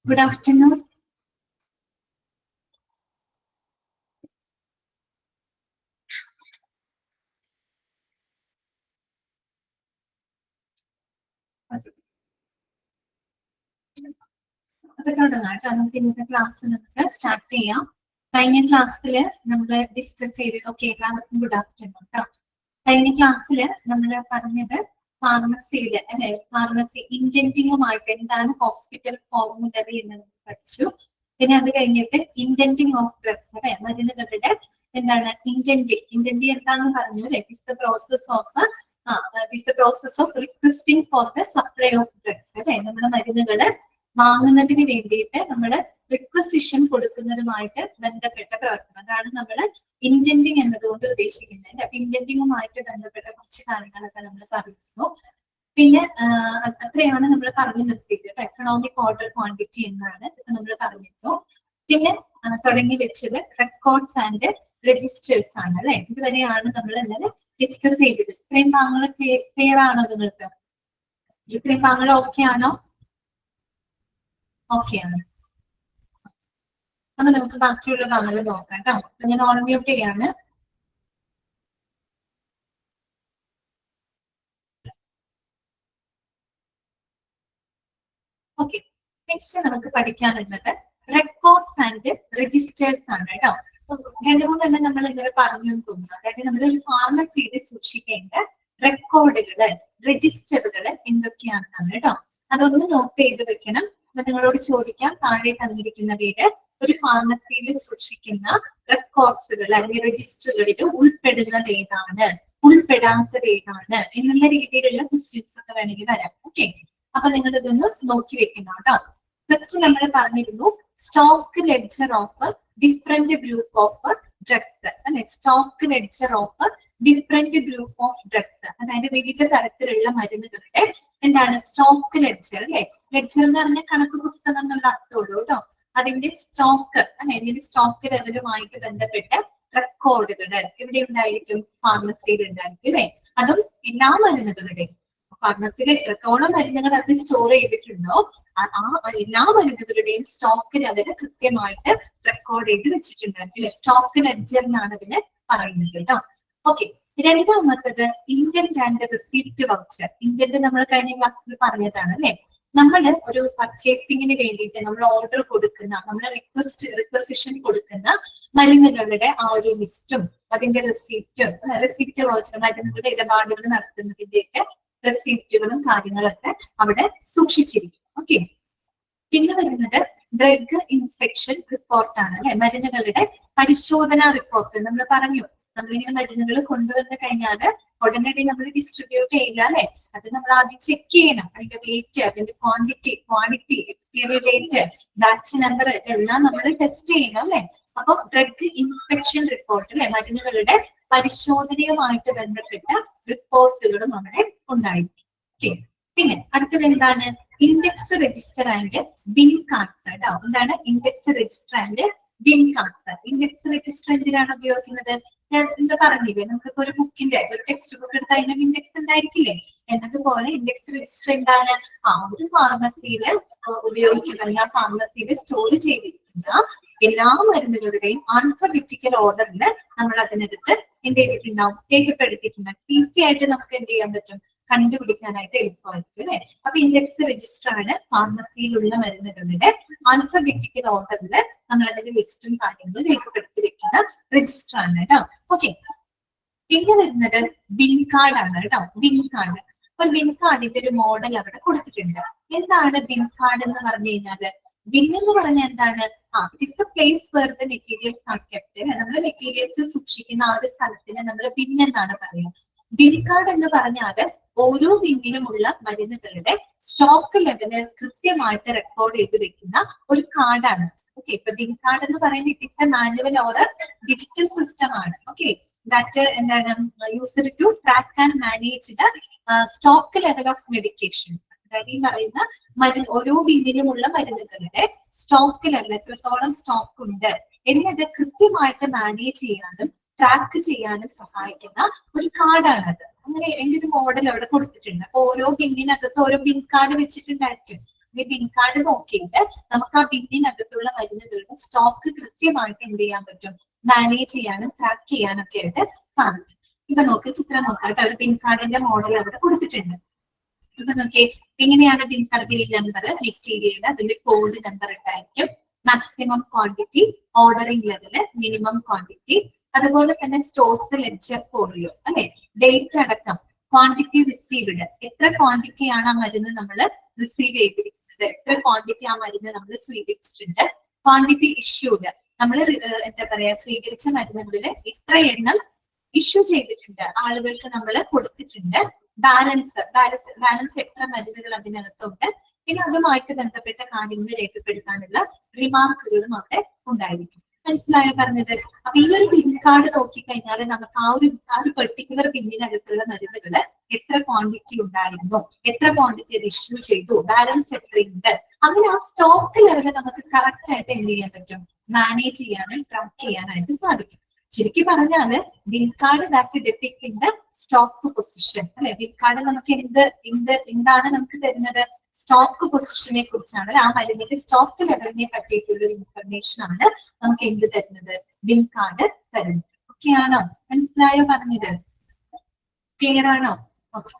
Good afternoon. നമുക്ക് ഇന്നത്തെ class നമുക്ക് സ്റ്റാർട്ട് ചെയ്യാം. കഴിഞ്ഞ ക്ലാസ്സിൽ നമ്മൾ ഡിസ്കസ് ചെയ്ത് എല്ലാവർക്കും ഗുഡ് ആഫ്റ്റർനൂൺ കേട്ടോ. കഴിഞ്ഞ ക്ലാസ്സിൽ നമ്മൾ പറഞ്ഞത് ഫാർമസിയില് അല്ലെ, ഫാർമസി ഇൻഡന്റിങ്ങുമായിട്ട് എന്താണ് ഹോസ്പിറ്റൽ ഫോർമുലറി എന്ന് പഠിച്ചു. പിന്നെ അത് കഴിഞ്ഞിട്ട് ഇൻഡന്റിങ് ഓഫ് ഡ്രഗ്സ് അല്ലെ, മരുന്നുകളുടെ എന്താണ് ഇൻഡന്റിങ് എന്താണെന്ന് പറഞ്ഞു അല്ലെ. It's the process of requesting for the supply of drugs അല്ലെ. നമ്മുടെ മരുന്നുകള് വാങ്ങുന്നതിന് വേണ്ടിയിട്ട് നമ്മൾ റിക്വസിഷൻ കൊടുക്കുന്നതുമായിട്ട് ബന്ധപ്പെട്ട പ്രവർത്തനം, അതാണ് നമ്മൾ ഇൻഡന്റിങ് എന്നതുകൊണ്ട് ഉദ്ദേശിക്കുന്നത്. അപ്പൊ ഇൻഡന്റിങ്ങുമായിട്ട് ബന്ധപ്പെട്ട കുറച്ച് കാര്യങ്ങളൊക്കെ നമ്മൾ പറഞ്ഞിരുന്നു. പിന്നെ അത്രയാണ് നമ്മൾ പറഞ്ഞു നിർത്തിയത്. എക്കണോമിക് ഓർഡർ ക്വാണ്ടിറ്റി എന്നാണ് ഇപ്പൊ നമ്മൾ പറഞ്ഞിരുന്നു. പിന്നെ തുടങ്ങി വെച്ചത് റെക്കോർഡ്സ് ആൻഡ് രജിസ്റ്റേഴ്സ് ആണ് അല്ലെ. ഇതുവരെയാണ് നമ്മൾ ഇന്നലെ ഡിസ്കസ് ചെയ്തത്. ഇത്രയും ഭാഗങ്ങൾ ക്ലിയർ ആണോ നിങ്ങൾക്ക്? ഇത്രയും ഭാഗങ്ങൾ ഓക്കെ ആണോ? ഓക്കെ ആണ്. അപ്പൊ നമുക്ക് ബാക്കിയുള്ള ഭാഗങ്ങൾ നോക്കാം കേട്ടോ. അപ്പൊ ഞാൻ ഓൺ മ്യൂട്ട് ചെയ്യാണ്. ഓക്കെ, നെക്സ്റ്റ് നമുക്ക് പഠിക്കാനുള്ളത് റെക്കോർഡ്സ് ആൻഡ് രജിസ്റ്റേഴ്സ് ആണ് കേട്ടോ. രണ്ടു മൂന്നെണ്ണം നമ്മൾ ഇങ്ങനെ പറഞ്ഞു തോന്നുന്നു. അതായത് നമ്മൾ ഒരു ഫാർമസിയിൽ സൂക്ഷിക്കേണ്ട റെക്കോർഡുകള്, രജിസ്റ്ററുകള് എന്തൊക്കെയാണെന്നാണ് കേട്ടോ. അതൊന്ന് നോട്ട് ചെയ്ത് വെക്കണം. അപ്പൊ നിങ്ങളോട് ചോദിക്കാം, താഴെ തന്നിരിക്കുന്നവയില് ഒരു ഫാർമസിയിൽ സൂക്ഷിക്കുന്ന റെക്കോർഡ്സുകൾ അല്ലെങ്കിൽ രജിസ്റ്ററുകളിൽ ഉൾപ്പെടുന്നത് ഏതാണ്, ഉൾപ്പെടാത്തത് ഏതാണ് എന്നുള്ള രീതിയിലുള്ള ക്വസ്റ്റ്യൻസ് ഒക്കെ വേണമെങ്കിൽ വരാം. ഓക്കെ, അപ്പൊ നിങ്ങൾ ഇതൊന്ന് നോക്കി വെക്കണം കേട്ടോ. ഫസ്റ്റ് നമ്മൾ പറഞ്ഞിരുന്നു stock ledger of different group of drugs അല്ലെ. Stock ledger of different group of drugs, അതായത് വിവിധ തരത്തിലുള്ള മരുന്നുകളുടെ എന്താണ് സ്റ്റോക്ക് ലെഡ്ജർ അല്ലെ. ലെഡ്ജർ എന്ന് പറഞ്ഞാൽ കണക്ക് പുസ്തകം എന്നുള്ള അർത്ഥമുള്ളൂ കേട്ടോ. അതിന്റെ സ്റ്റോക്ക് അല്ലെ, അതിന്റെ സ്റ്റോക്ക് ലെവലുമായിട്ട് ബന്ധപ്പെട്ട റെക്കോർഡുകൾ എവിടെ ഉണ്ടായിരിക്കും? ഫാർമസിയിൽ ഉണ്ടായിരിക്കും അല്ലെ. അതും എല്ലാ മരുന്നുകളുടെയും ഫാർമസിയിൽ എത്രത്തോളം മരുന്നുകൾ അത് സ്റ്റോർ ചെയ്തിട്ടുണ്ടോ ആ എല്ലാ മരുന്നുകളുടെയും സ്റ്റോക്ക് ലെവല് കൃത്യമായിട്ട് റെക്കോർഡ് ചെയ്ത് വെച്ചിട്ടുണ്ടായിരിക്കും. സ്റ്റോക്ക് ലെഡ്ജർ എന്നാണ് അതിന് പറയുന്നത് കേട്ടോ. ഓക്കെ, രണ്ടാമത്തത് indent and receipt voucher. Indent നമ്മൾ കഴിഞ്ഞ ക്ലാസ്സിൽ പറഞ്ഞതാണ് അല്ലെ. നമ്മൾ ഒരു പർച്ചേസിങ്ങിന് വേണ്ടിയിട്ട് നമ്മൾ ഓർഡർ കൊടുക്കുന്ന, നമ്മൾ റിക്വസിഷൻ കൊടുക്കുന്ന മരുന്നുകളുടെ ആ ഒരു ലിസ്റ്റും അതിന്റെ റെസിപ്റ്റ് വൗച്ചർ, മരുന്നുകളുടെ ഇടപാടുകൾ നടത്തുന്നതിന്റെയൊക്കെ റെസിപ്റ്റുകളും കാര്യങ്ങളൊക്കെ അവിടെ സൂക്ഷിച്ചിരിക്കും. ഓക്കെ, പിന്നെ വരുന്നത് ഡ്രഗ് ഇൻസ്പെക്ഷൻ റിപ്പോർട്ടാണ് അല്ലെ. മരുന്നുകളുടെ പരിശോധനാ റിപ്പോർട്ട്. നമ്മൾ പറഞ്ഞു, നമ്മളിങ്ങനെ മരുന്നുകൾ കൊണ്ടുവന്ന് കഴിഞ്ഞാൽ ഉടനടി നമ്മൾ ഡിസ്ട്രിബ്യൂട്ട് ചെയ്യില്ല അല്ലെ. അത് നമ്മൾ ആദ്യം ചെക്ക് ചെയ്യണം. അതിന്റെ വെയിറ്റ്, അതിന്റെ quantity, expiry date, batch number എല്ലാം നമ്മൾ ടെസ്റ്റ് ചെയ്യണം അല്ലെ. അപ്പൊ ഡ്രഗ് ഇൻസ്പെക്ഷൻ റിപ്പോർട്ട് അല്ലെ, മരുന്നുകളുടെ പരിശോധനയുമായിട്ട് ബന്ധപ്പെട്ട റിപ്പോർട്ടുകളും അവിടെ ഉണ്ടായിരിക്കും. ഓക്കെ, പിന്നെ അടുത്തത് എന്താണ്? Index register and bill cards കേട്ടോ. എന്താണ് index register and bill cards? Index register എന്തിനാണ് ഉപയോഗിക്കുന്നത്? ഞാൻ എന്താ പറഞ്ഞില്ലേ, നമുക്കിപ്പോ ഒരു ബുക്കിന്റെ ഒരു ടെക്സ്റ്റ് ബുക്ക് എടുത്ത് അതിന് ഇൻഡെക്സ് ഉണ്ടായിരിക്കില്ലേ? എന്നതുപോലെ ഇൻഡെക്സ് രജിസ്റ്റർ എന്താണ്? ഒരു ഫാർമസിയിൽ ഉപയോഗിക്കുന്ന, ഫാർമസിയിൽ സ്റ്റോർ ചെയ്തിരിക്കുന്ന എല്ലാ മരുന്നുകളുടെയും ആൽഫബറ്റിക്കൽ ഓർഡറിൽ നമ്മൾ അതിനകത്ത് എന്ത് ചെയ്തിട്ടുണ്ടാവും? രേഖപ്പെടുത്തിയിട്ടുണ്ടാവും. ഈസി ആയിട്ട് നമുക്ക് എന്ത് ചെയ്യാൻ പറ്റും? കണ്ടുപിടിക്കാനായിട്ട് എളുപ്പമായിരിക്കും അല്ലെ. അപ്പൊ ഇൻഡെക്സ് രജിസ്റ്റർ ആണ് ഫാർമസിയിലുള്ള മരുന്നുകളുടെ ആൽഫബറ്റിക്കൽ ഓർഡറിൽ നമ്മൾ അതിന്റെ ലിസ്റ്റും കാര്യങ്ങളും രേഖപ്പെടുത്തി വെക്കുന്ന രജിസ്റ്റർ ആണ് കേട്ടോ. ഓക്കെ, പിന്നെ വരുന്നത് ബിൽ കാർഡ് ആണ് കേട്ടോ. Bill card. അപ്പൊ ബിൽ കാർഡിന്റെ ഒരു മോഡൽ അവിടെ കൊടുത്തിട്ടുണ്ട്. എന്താണ് ബിൽ കാർഡ് എന്ന് പറഞ്ഞു കഴിഞ്ഞാല്? ബിൽ എന്ന് പറഞ്ഞാൽ എന്താണ്? It is the place where the materials are kept. നമ്മൾ മെറ്റീരിയൽസ് സൂക്ഷിക്കുന്ന ആ ഒരു സ്ഥലത്തിന് നമ്മൾ ബിൻ എന്നാണ് പറയുക. ബിൽ കാർഡ് എന്ന് പറഞ്ഞാല് ഓരോ ബിന്നിലുമുള്ള മരുന്നുകളുടെ സ്റ്റോക്ക് ലെവല് കൃത്യമായിട്ട് റെക്കോർഡ് ചെയ്ത് വെക്കുന്ന ഒരു കാർഡാണ്. ഓക്കെ, ഇപ്പൊ ബിൽ കാർഡ് എന്ന് പറയുന്നത് it is a manual or digital system ആണ്. ഓക്കെ, ദാറ്റ് എന്താണ് used to track and manage the stock level of medications. അതായത് ഈ പറയുന്ന ഓരോ ബിന്നിലുമുള്ള മരുന്നുകളുടെ സ്റ്റോക്ക് ലെവൽ, എത്രത്തോളം സ്റ്റോക്ക് ഉണ്ട് എന്നത് കൃത്യമായിട്ട് മാനേജ് ചെയ്യാനും ട്രാക്ക് ചെയ്യാനും സഹായിക്കുന്ന ഒരു കാർഡാണ് അത്. അങ്ങനെ അതിന്റെ ഒരു മോഡൽ അവിടെ കൊടുത്തിട്ടുണ്ട്. അപ്പൊ ഓരോ ബിന്നിനകത്ത് ഓരോ ബിൻ കാർഡ് വെച്ചിട്ടുണ്ടായിരിക്കും. ഈ ബിൻ കാർഡ് നോക്കിയിട്ട് നമുക്ക് ആ ബിന്നിനകത്തുള്ള മരുന്നുകളുടെ സ്റ്റോക്ക് കൃത്യമായിട്ട് എന്ത് ചെയ്യാൻ പറ്റും, മാനേജ് ചെയ്യാനും ട്രാക്ക് ചെയ്യാനും ഒക്കെ ആയിട്ട് സാധിക്കും. ഇപ്പൊ നോക്ക്, ചിത്രം നോക്കാട്ടെ, ഒരു ബിൻ കാർഡിന്റെ മോഡൽ അവിടെ കൊടുത്തിട്ടുണ്ട്. ഇപ്പൊ നോക്കിയേ, എങ്ങനെയാണ് bin card bill number, material, അതിന്റെ കോഡ് നമ്പർ ഉണ്ടായിരിക്കും, maximum quantity, ordering level, minimum quantity, അതുപോലെ തന്നെ സ്റ്റോഴ്സ്, ലെഡ്ജർ, ഫോളിയോ, അല്ലെ, ഡേറ്റ് അടക്കം, ക്വാണ്ടിറ്റി റിസീവ്ഡ്, എത്ര ക്വാണ്ടിറ്റി ആണ് ആ മരുന്ന് നമ്മൾ റിസീവ് ചെയ്തിരിക്കുന്നത്, എത്ര ക്വാണ്ടിറ്റി ആ മരുന്ന് നമ്മൾ സ്വീകരിച്ചിട്ടുണ്ട്, ക്വാണ്ടിറ്റി ഇഷ്യൂഡ്, നമ്മൾ എന്താ പറയാ സ്വീകരിച്ച മരുന്നുകളിൽ എത്ര എണ്ണം ഇഷ്യൂ ചെയ്തിട്ടുണ്ട്, ആളുകൾക്ക് നമ്മൾ കൊടുത്തിട്ടുണ്ട്, ബാലൻസ് എത്ര മരുന്നുകൾ അതിനകത്തുണ്ട്, പിന്നെ അതുമായിട്ട് ബന്ധപ്പെട്ട കാര്യങ്ങൾ രേഖപ്പെടുത്താനുള്ള റിമാർക്കുകളും അവിടെ ഉണ്ടായിരിക്കും. മനസ്സിലായോ പറഞ്ഞത്? അപ്പൊ ഈ ഒരു ബിൻ കാർഡ് നോക്കിക്കഴിഞ്ഞാൽ നമുക്ക് ആ ഒരു പെർട്ടിക്കുലർ ബിന്നിനകത്തുള്ള മരുന്നുകള് എത്ര ക്വാണ്ടിറ്റി ഉണ്ടായിരുന്നു, എത്ര ക്വാണ്ടിറ്റി അത് ഇഷ്യൂ ചെയ്തു, ബാലൻസ് എത്രയുണ്ട്, അങ്ങനെ ആ സ്റ്റോക്ക് ലെവല് നമുക്ക് കറക്റ്റ് ആയിട്ട് എന്ത് ചെയ്യാൻ പറ്റും, മാനേജ് ചെയ്യാനും ട്രാക്ക് ചെയ്യാനായിട്ട് സാധിക്കും. ശരിക്കും പറഞ്ഞാല് bin card that depicting the stock position, അല്ലെ, ബിൻ കാർഡ് നമുക്ക് എന്താണ് നമുക്ക് തരുന്നത്, സ്റ്റോക്ക് പൊസിഷനെ കുറിച്ചാണ്, ആ മരുന്നിന്റെ സ്റ്റോക്ക് ലെവലിനെ പറ്റിയിട്ടുള്ള ഒരു ഇൻഫർമേഷൻ ആണ് നമുക്ക് എന്ത് തരുന്നത്, ബിൻ കാർഡ് തരുന്നത്. ഓക്കെ ആണോ? മനസ്സിലായോ പറഞ്ഞത്? ക്ലിയർ ആണോ? ഓക്കെ.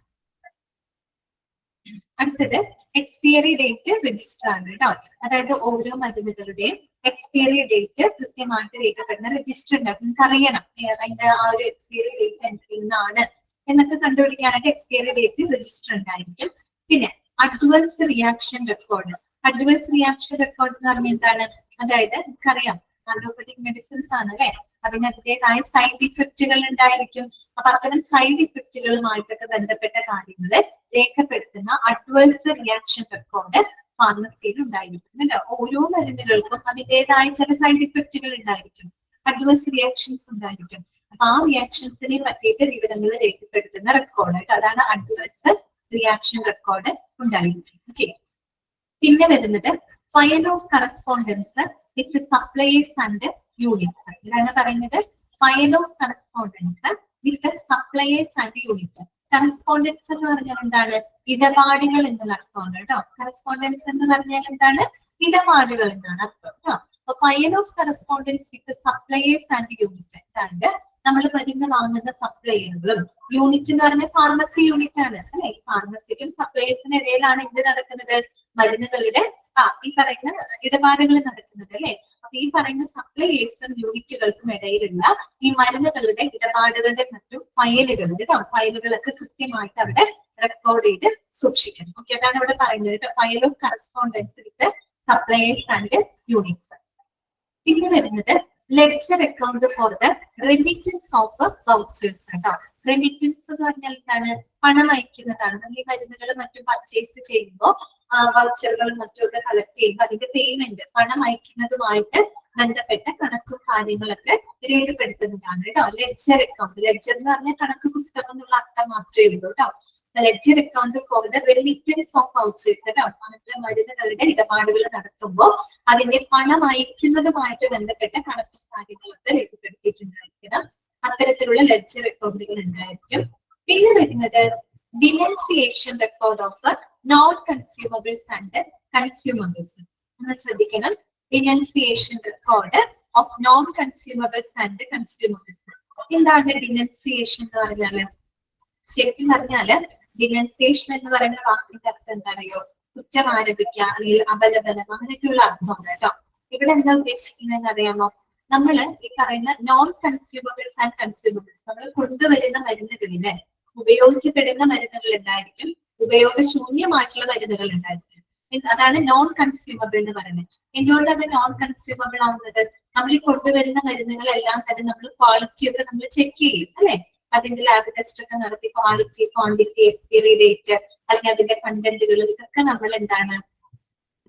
അടുത്തത് എക്സ്പയറി ഡേറ്റ് രജിസ്റ്റർ ആണ് കേട്ടോ. അതായത് ഓരോ മരുന്നുകളുടെയും എക്സ്പയറി ഡേറ്റ് കൃത്യമായിട്ട് രേഖപ്പെടുന്ന രജിസ്റ്റർ ഉണ്ടാവും. നിങ്ങൾക്ക് അറിയണം അതിന്റെ ആ ഒരു എക്സ്പയറി ഡേറ്റ് എന്നാണ് എന്നൊക്കെ കണ്ടുപിടിക്കാനായിട്ട് എക്സ്പയറി ഡേറ്റ് രജിസ്റ്റർ ഉണ്ടായിരിക്കും. പിന്നെ adverse reaction record. Adverse reaction record എന്ന് പറഞ്ഞാൽ എന്താണ്? അതായത് നമുക്കറിയാം അലോപ്പതിക് മെഡിസിൻസ് ആണ് അല്ലെ, അതിനതിൻ്റെതായ സൈഡ് ഇഫക്റ്റുകൾ ഉണ്ടായിരിക്കും. അപ്പൊ അത്തരം സൈഡ് ഇഫക്റ്റുകളുമായിട്ടൊക്കെ ബന്ധപ്പെട്ട കാര്യങ്ങൾ രേഖപ്പെടുത്തുന്ന അഡ്വേഴ്സ് റിയാക്ഷൻ റെക്കോർഡ് ഫാർമസിയിൽ ഉണ്ടായിരിക്കും അല്ലെ. ഓരോ മരുന്നുകൾക്കും അതിൻ്റെതായ ചില സൈഡ് ഇഫക്റ്റുകൾ ഉണ്ടായിരിക്കും, അഡ്വേഴ്സ് റിയാക്ഷൻസ് ഉണ്ടായിരിക്കും. അപ്പൊ ആ റിയാക്ഷൻസിനെ പറ്റിയിട്ട് വിവരങ്ങൾ രേഖപ്പെടുത്തുന്ന റെക്കോർഡ്, അതാണ് അഡ്വേഴ്സ് റിയാക്ഷൻ റെക്കോർഡ് ഉണ്ടായിരിക്കും. ഓക്കെ. പിന്നെ വരുന്നത് file of correspondence with suppliers and units. ഇതാണ് പറയുന്നത് file of correspondence with suppliers and unit. Correspondence എന്ന് പറഞ്ഞാൽ എന്താണ്? ഇടപാടുകൾ എന്നുള്ള അർത്ഥമാണ് കേട്ടോ. കറസ്പോണ്ടൻസ് എന്ന് പറഞ്ഞാൽ എന്താണ്? ഇടപാടുകൾ എന്നാണ് അർത്ഥം കേട്ടോ. അപ്പൊ file of correspondence with suppliers and unit, അതായത് നമ്മൾ മരുന്ന് വാങ്ങുന്ന സപ്ലയറുകളും, യൂണിറ്റ് എന്ന് പറഞ്ഞാൽ ഫാർമസി യൂണിറ്റ് ആണ് അല്ലെ. ഫാർമസിക്കും സപ്ലയേഴ്സിനും ഇടയിലാണ് എന്ത് നടക്കുന്നത്? മരുന്നുകളുടെ ഈ പറയുന്ന ഇടപാടുകൾ നടക്കുന്നത് അല്ലെ. അപ്പൊ ഈ പറയുന്ന സപ്ലയേഴ്സും യൂണിറ്റുകൾക്കും ഇടയിലുള്ള ഈ മരുന്നുകളുടെ ഇടപാടുകളുടെ മറ്റും ഫയലുകൾ കേട്ടോ, ഫയലുകളൊക്കെ കൃത്യമായിട്ട് അവിടെ റെക്കോർഡ് ചെയ്ത് സൂക്ഷിക്കണം. ഓക്കെ, അതാണ് ഇവിടെ പറയുന്നത് കേട്ടോ, file of correspondence with suppliers and units. പിന്നെ വരുന്നത് ledger account for the remittance of vouchers കേട്ടോ. റെമിറ്റൻസ് എന്ന് പറഞ്ഞാൽ എന്താണ്? പണം അയക്കുന്നതാണ്. നമ്മൾ ഈ മരുന്നുകൾ മറ്റും പർച്ചേസ് ചെയ്യുമ്പോൾ വൗച്ചറുകളും മറ്റുമൊക്കെ കളക്ട് ചെയ്യുമ്പോൾ അതിന്റെ പേയ്മെന്റ്, പണം അയക്കുന്നതുമായിട്ട് ബന്ധപ്പെട്ട കണക്കും കാര്യങ്ങളൊക്കെ രേഖപ്പെടുത്തുന്നതാണ് കേട്ടോ ലെഡ്ജർ അക്കൗണ്ട്. ലെഡ്ജർ എന്ന് പറഞ്ഞാൽ കണക്ക് പുസ്തകം എന്നുള്ള അർത്ഥം മാത്രമേ ഉള്ളൂ കേട്ടോ. Ledger account for the remittance of vouchers കേട്ടോ. മരുന്നുകളുടെ ഇടപാടുകൾ നടത്തുമ്പോൾ അതിന്റെ പണം അയക്കുന്നതുമായിട്ട് ബന്ധപ്പെട്ട കണക്ക് കാര്യങ്ങളൊക്കെ രേഖപ്പെടുത്തിയിട്ടുണ്ടായിരിക്കണം. അത്തരത്തിലുള്ള ലെഡ്ജർ അക്കൗണ്ടുകൾ ഉണ്ടായിരിക്കും. പിന്നെ വരുന്നത് denunciation record of non consumables and consumables. ഒന്ന് ശ്രദ്ധിക്കണം, denunciation record of non consumables and consumables. എന്താണ് ഡിനൻസിയേഷൻ എന്ന് പറഞ്ഞാല്? ശരിക്കും പറഞ്ഞാല് ഡിനൻസിയേഷൻ എന്ന് പറയുന്ന വാക്കിന്റെ അർത്ഥം എന്താ അറിയോ? കുറ്റം ആരോപിക്കുക അല്ലെങ്കിൽ അപലപനം, അങ്ങനെയൊക്കെയുള്ള അർത്ഥമാണ് കേട്ടോ. ഇവിടെ എന്താ ഉദ്ദേശിക്കുന്നതെന്ന് അറിയാമോ? നമ്മള് ഈ പറയുന്ന നോൺ കൺസ്യൂമബിൾസ് ആൻഡ് കൺസ്യൂമബിൾസ്, നമ്മൾ കൊണ്ടുവരുന്ന മരുന്നുകളില് ഉപയോഗിക്കപ്പെടുന്ന മരുന്നുകൾ ഉണ്ടായിരിക്കും, ഉപയോഗശൂന്യമായിട്ടുള്ള മരുന്നുകൾ ഉണ്ടായിരിക്കും. അതാണ് നോൺ കൺസ്യൂമബിൾ എന്ന് പറയുന്നത്. എന്തുകൊണ്ട് അത് നോൺ കൺസ്യൂമബിൾ ആവുന്നത്? നമ്മൾ ഈ കൊണ്ടുവരുന്ന മരുന്നുകളെല്ലാം തന്നെ നമ്മൾ ക്വാളിറ്റി ഒക്കെ നമ്മൾ ചെക്ക് ചെയ്യും അല്ലെ. അതിന്റെ ലാബ് ടെസ്റ്റ് ഒക്കെ നടത്തി ക്വാളിറ്റി, ക്വാണ്ടിറ്റി, എക്സ്പയറി ഡേറ്റ് അല്ലെങ്കിൽ അതിന്റെ കണ്ടന്റുകൾ ഇതൊക്കെ നമ്മൾ എന്താണ്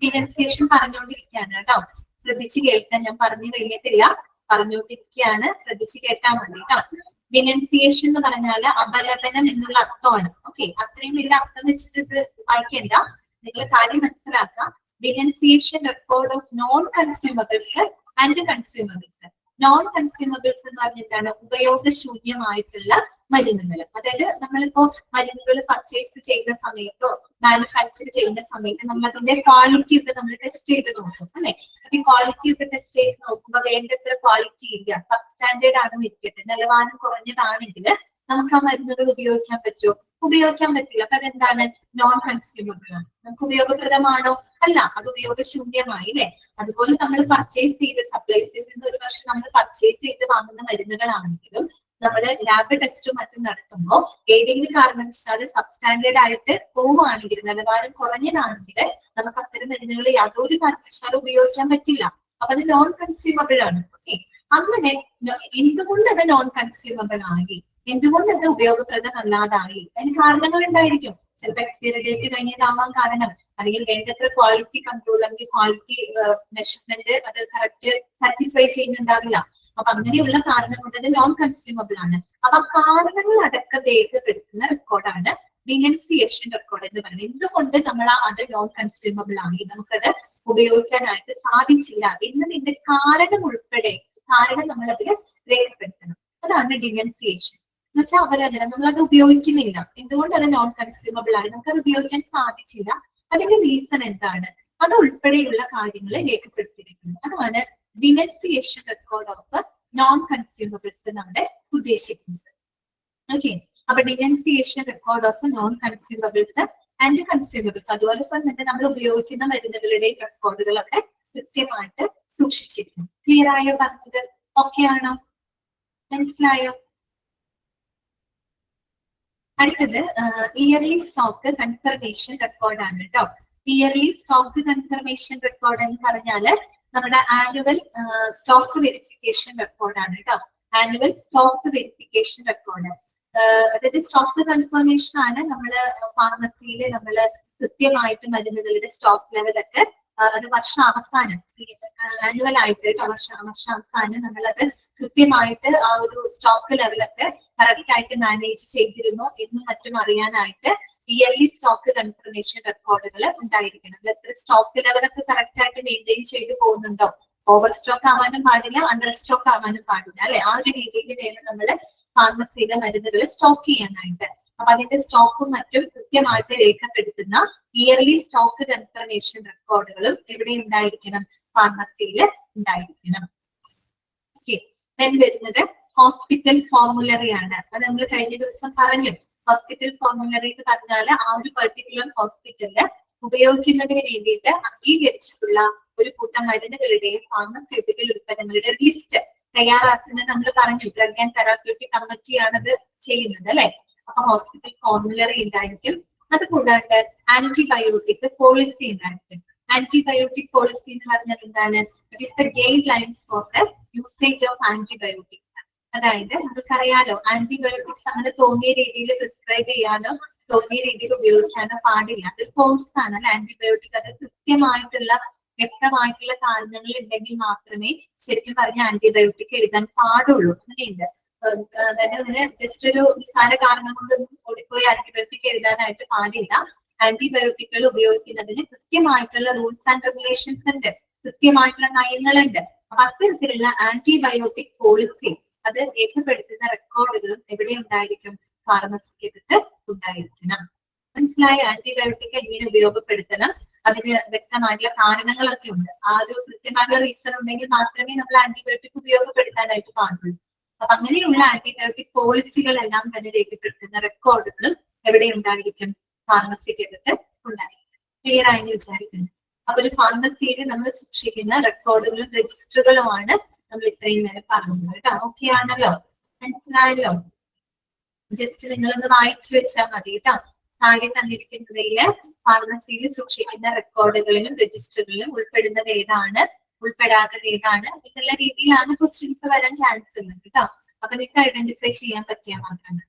ഡിനൻസിയേഷൻ പറഞ്ഞുകൊണ്ടിരിക്കുകയാണ് കേട്ടോ. ശ്രദ്ധിച്ച് കേൾക്കാൻ, ഞാൻ പറഞ്ഞു കഴിഞ്ഞിട്ടില്ല, പറഞ്ഞുകൊണ്ടിരിക്കുകയാണ്, ശ്രദ്ധിച്ച് കേട്ടാൽ മതി കേട്ടോ. ഡിനൻസിയേഷൻ എന്ന് പറഞ്ഞാൽ അപലപനം എന്നുള്ള അർത്ഥമാണ്. ഓക്കെ, അത്രയും വലിയ അർത്ഥം വെച്ചിട്ട് ഇത് വായിക്കേണ്ട, നിങ്ങൾ കാര്യം മനസ്സിലാക്കുക. Denunciation record of non consumables and consumables. Non consumables എന്ന് പറഞ്ഞാൽ എന്താണ്? ഉപയോഗശൂന്യമായിട്ടുള്ള മരുന്നുകൾ. അതായത് നമ്മളിപ്പോ മരുന്നുകൾ പർച്ചേസ് ചെയ്യുന്ന സമയത്തോ മാനുഫാക്ചർ ചെയ്യുന്ന സമയത്ത് നമ്മൾ അതിന്റെ ക്വാളിറ്റി ഒക്കെ നമ്മൾ ടെസ്റ്റ് ചെയ്ത് നോക്കും അല്ലെ. അപ്പൊ ഈ ക്വാളിറ്റി ഒക്കെ ടെസ്റ്റ് ചെയ്ത് നോക്കുമ്പോൾ വേണ്ടത്ര ക്വാളിറ്റി ഇല്ല, സബ് സ്റ്റാൻഡേർഡ് ആണ് ഇരിക്കട്ടെ, നിലവാരം കുറഞ്ഞതാണെങ്കിൽ നമുക്ക് ആ മരുന്നുകൾ ഉപയോഗിക്കാൻ പറ്റുമോ? ഉപയോഗിക്കാൻ പറ്റില്ല. അപ്പൊ അതെന്താണ്? നോൺ കൺസ്യൂമബിൾ ആണ്. നമുക്ക് ഉപയോഗപ്രദമാണോ? അല്ല, അത് ഉപയോഗശൂന്യമായി അല്ലെ. അതുപോലെ നമ്മൾ പർച്ചേസ് ചെയ്ത് സപ്ലൈസിൽ നിന്ന് ഒരു വർഷം നമ്മൾ പർച്ചേസ് ചെയ്ത് വാങ്ങുന്ന മരുന്നുകളാണെങ്കിലും നമ്മൾ ലാബ് ടെസ്റ്റും മറ്റും നടത്തുമ്പോൾ ഏതെങ്കിലും കാരണവശാൽ സബ് സ്റ്റാൻഡേർഡ് ആയിട്ട് പോവുകയാണെങ്കിൽ, നിലവാരം കുറഞ്ഞതാണെങ്കിൽ നമുക്ക് അത്തരം മരുന്നുകൾ യാതൊരു കാരണവശാലും ഉപയോഗിക്കാൻ പറ്റില്ല. അപ്പൊ അത് നോൺ കൺസ്യൂമബിൾ ആണ്. ഓക്കെ, അങ്ങനെ എന്തുകൊണ്ട് അത് നോൺ കൺസ്യൂമബിൾ ആയി, എന്തുകൊണ്ട് അത് ഉപയോഗപ്രദമല്ലാതായി? അതിന് കാരണങ്ങൾ ഉണ്ടായിരിക്കും. ചിലപ്പോൾ എക്സ്പയറി ഡേറ്റ് കഴിഞ്ഞതാവാൻ കാരണം, അല്ലെങ്കിൽ വേണ്ടത്ര ക്വാളിറ്റി കൺട്രോൾ അല്ലെങ്കിൽ ക്വാളിറ്റി മെഷർമെന്റ് അത് കറക്റ്റ് സാറ്റിസ്ഫൈ ചെയ്യുന്നുണ്ടാവില്ല. അപ്പൊ അങ്ങനെയുള്ള കാരണം കൊണ്ട് അത് നോൺ കൺസ്യൂമബിൾ ആണ്. അപ്പൊ കാരണങ്ങൾ അടക്കം രേഖപ്പെടുത്തുന്ന റെക്കോർഡാണ് ഡിനൻസിയേഷൻ റെക്കോർഡ് എന്ന് പറയുന്നത്. എന്തുകൊണ്ട് നമ്മൾ അത് നോൺ കൺസ്യൂമബിൾ ആയി, നമുക്കത് ഉപയോഗിക്കാനായിട്ട് സാധിച്ചില്ല എന്നതിന്റെ കാരണം ഉൾപ്പെടെ നമ്മൾ അതിൽ രേഖപ്പെടുത്തണം. അതാണ് ഡിനൻസിയേഷൻ എന്ന് വെച്ചാൽ അവരതിനെ നമ്മളത് ഉപയോഗിക്കുന്നില്ല, എന്തുകൊണ്ട് അത് നോൺ കൺസ്യൂമബിൾ ആയി, നമുക്കത് ഉപയോഗിക്കാൻ സാധിച്ചില്ല, അതിന്റെ റീസൺ എന്താണ്, അത് ഉൾപ്പെടെയുള്ള കാര്യങ്ങൾ രേഖപ്പെടുത്തിയിരിക്കുന്നു. അതാണ് denunciation record of non consumables നമ്മുടെ ഉദ്ദേശിക്കുന്നത്. ഓക്കെ, അപ്പൊ denunciation record of non consumables and consumables, അതുപോലെ തന്നെ നമ്മൾ ഉപയോഗിക്കുന്ന മരുന്നുകളുടെയും റെക്കോർഡുകളൊക്കെ കൃത്യമായിട്ട് സൂക്ഷിച്ചിരിക്കും. ക്ലിയർ ആയോ പറഞ്ഞത്? ഓക്കെ ആണോ? മനസ്സിലായോ? അടുത്തത് ഇയർലി സ്റ്റോക്ക് കൺഫർമേഷൻ റെക്കോർഡ് ആണ് കേട്ടോ. ഇയർലി സ്റ്റോക്ക് കൺഫർമേഷൻ റെക്കോർഡ് എന്ന് പറഞ്ഞാല് നമ്മുടെ ആനുവൽ സ്റ്റോക്ക് വെരിഫിക്കേഷൻ റെക്കോർഡാണ് കേട്ടോ. ആനുവൽ സ്റ്റോക്ക് വെരിഫിക്കേഷൻ റെക്കോർഡ്, അതായത് സ്റ്റോക്ക് കൺഫർമേഷൻ ആണ് നമ്മള് ഫാർമസിയിൽ നമ്മള് കൃത്യമായിട്ട് മരുന്നുകളുടെ സ്റ്റോക്ക് ലെവലൊക്കെ അത് വർഷാവസാനം ആനുവൽ ആയിട്ട് വർഷാവസാനം നമ്മളത് കൃത്യമായിട്ട് ആ ഒരു സ്റ്റോക്ക് ലെവലൊക്കെ കറക്റ്റ് ആയിട്ട് മാനേജ് ചെയ്തിരുന്നു എന്നും മറ്റും അറിയാനായിട്ട് ഇയർലി സ്റ്റോക്ക് കൺഫർമേഷൻ റെക്കോർഡുകൾ ഉണ്ടായിരിക്കണം. എത്ര സ്റ്റോക്ക് ലെവലൊക്കെ കറക്റ്റ് ആയിട്ട് മെയിൻറ്റെയിൻ ചെയ്ത് പോകുന്നുണ്ടോ, ഓവർ സ്റ്റോക്ക് ആവാനും പാടില്ല, അണ്ടർ സ്റ്റോക്ക് ആവാനും പാടില്ല അല്ലെ. ആ ഒരു രീതിയിൽ വേണം നമ്മൾ ഫാർമസിയിലെ മരുന്നുകൾ സ്റ്റോക്ക് ചെയ്യാനായിട്ട്. അപ്പൊ അതിന്റെ സ്റ്റോക്കും മറ്റും കൃത്യമായിട്ട് രേഖപ്പെടുത്തുന്ന ഇയർലി സ്റ്റോക്ക് കൺഫർമേഷൻ റെക്കോർഡുകളും എവിടെ ഉണ്ടായിരിക്കണം? ഫാർമസിയിൽ ഉണ്ടായിരിക്കണം. ഓക്കെ, then വരുന്നത് ഹോസ്പിറ്റൽ ഫോർമുലറി ആണ്. അത് നമ്മൾ കഴിഞ്ഞ ദിവസം പറഞ്ഞു. ഹോസ്പിറ്റൽ ഫോർമുലറി എന്ന് പറഞ്ഞാൽ ആ ഒരു പെർട്ടിക്കുലർ ഹോസ്പിറ്റലില് ഉപയോഗിക്കുന്നതിന് വേണ്ടിയിട്ട് അംഗീകരിച്ചിട്ടുള്ള ഒരു കൂട്ടം മരുന്നുകളുടെയും ഫാർമസ്യൂട്ടിക്കൽ ഉൽപ്പന്നങ്ങളുടെ ലിസ്റ്റ് തയ്യാറാക്കുന്നത് നമ്മൾ പറഞ്ഞു. ഡ്രഗ് ആൻഡ് തെറാപ്യൂട്ടിക് കമ്മിറ്റിയാണത് ചെയ്യുന്നത് അല്ലെ. അപ്പൊ ഹോസ്പിറ്റൽ ഫോർമുലറി ഉണ്ടായിരിക്കും. അത് കൂടാണ്ട് ആന്റിബയോട്ടിക് പോളിസി ഉണ്ടായിരിക്കും. ആന്റിബയോട്ടിക് പോളിസി എന്ന് പറഞ്ഞാൽ എന്താണ്? It is the guide lines for the usage of antibiotics. അതായത് നമുക്കറിയാലോ, ആന്റിബയോട്ടിക്സ് അങ്ങനെ തോന്നിയ രീതിയിൽ പ്രിസ്ക്രൈബ് ചെയ്യാനോ തോന്നിയ രീതിയിൽ ഉപയോഗിക്കാനോ പാടില്ല. അത് കോഴ്സ് ആണ് അല്ലെ. ആന്റിബയോട്ടിക് അത് കൃത്യമായിട്ടുള്ള വ്യക്തമായിട്ടുള്ള കാരണങ്ങൾ ഉണ്ടെങ്കിൽ മാത്രമേ ശരിക്കും പറഞ്ഞ ആന്റിബയോട്ടിക് എഴുതാൻ പാടുള്ളൂ. അങ്ങനെയുണ്ട്. അതായത് അതിന് ജസ്റ്റ് ഒരു നിസ്സാര കാരണം കൊണ്ടൊന്നും ഓടിപ്പോയി ആന്റിബയോട്ടിക് എഴുതാനായിട്ട് പാടില്ല. ആന്റിബയോട്ടിക്കുകൾ ഉപയോഗിക്കുന്നതിന് കൃത്യമായിട്ടുള്ള റൂൾസ് ആൻഡ് റെഗുലേഷൻസ് ഉണ്ട്, കൃത്യമായിട്ടുള്ള നയങ്ങളുണ്ട്. അപ്പൊ അത്തരത്തിലുള്ള ആന്റിബയോട്ടിക് പോളിസി അത് രേഖപ്പെടുത്തുന്ന റെക്കോർഡുകളും എവിടെ ഉണ്ടായിരിക്കും? ഫാർമസിക്കകത്ത് ഉണ്ടായിരിക്കണം. മനസ്സിലായ? ആന്റിബയോട്ടിക് എങ്ങനെ ഉപയോഗപ്പെടുത്തണം, അതിന് വ്യക്തമായിട്ടുള്ള കാരണങ്ങളൊക്കെ ഉണ്ട്. ആ ഒരു കൃത്യമായിട്ടുള്ള റീസൺ ഉണ്ടെങ്കിൽ മാത്രമേ നമ്മൾ ആന്റിബയോട്ടിക് ഉപയോഗപ്പെടുത്താനായിട്ട് പാടുള്ളൂ. അപ്പൊ അങ്ങനെയുള്ള ആന്റിബയോട്ടിക് പോളിസികളെല്ലാം തന്നെ രേഖപ്പെടുത്തുന്ന റെക്കോർഡുകളും എവിടെ ഉണ്ടായിരിക്കും? ഫാർമസിക്കകത്ത് ഉണ്ടായിരിക്കും. ക്ലിയർ ആയെന്ന് വിചാരിക്കുന്നു. അപ്പൊ ഒരു ഫാർമസിയിൽ നമ്മൾ സൂക്ഷിക്കുന്ന റെക്കോർഡുകളും രജിസ്റ്ററുകളുമാണ് നമ്മൾ ഇത്രയും നേരം പറഞ്ഞത് കേട്ടോ. ഓക്കെ ആണല്ലോ? മനസ്സിലായല്ലോ? ജസ്റ്റ് നിങ്ങളൊന്ന് വായിച്ചു വെച്ചാൽ മതി കേട്ടോ. താഴെ തന്നിരിക്കുന്നതില് ഫാർമസിയിൽ സൂക്ഷിക്കുന്ന റെക്കോർഡുകളിലും രജിസ്റ്ററുകളിലും ഉൾപ്പെടുന്നത് ഏതാണ്, ഉൾപ്പെടാത്തത് ഏതാണ് എന്നുള്ള രീതിയിലാണ് ക്വസ്റ്റ്യൻസ് വരാൻ ചാൻസ് ഉള്ളത് കേട്ടോ. അപ്പൊ നിങ്ങൾക്ക് ഐഡന്റിഫൈ ചെയ്യാൻ പറ്റിയാൽ മാത്രമാണ്.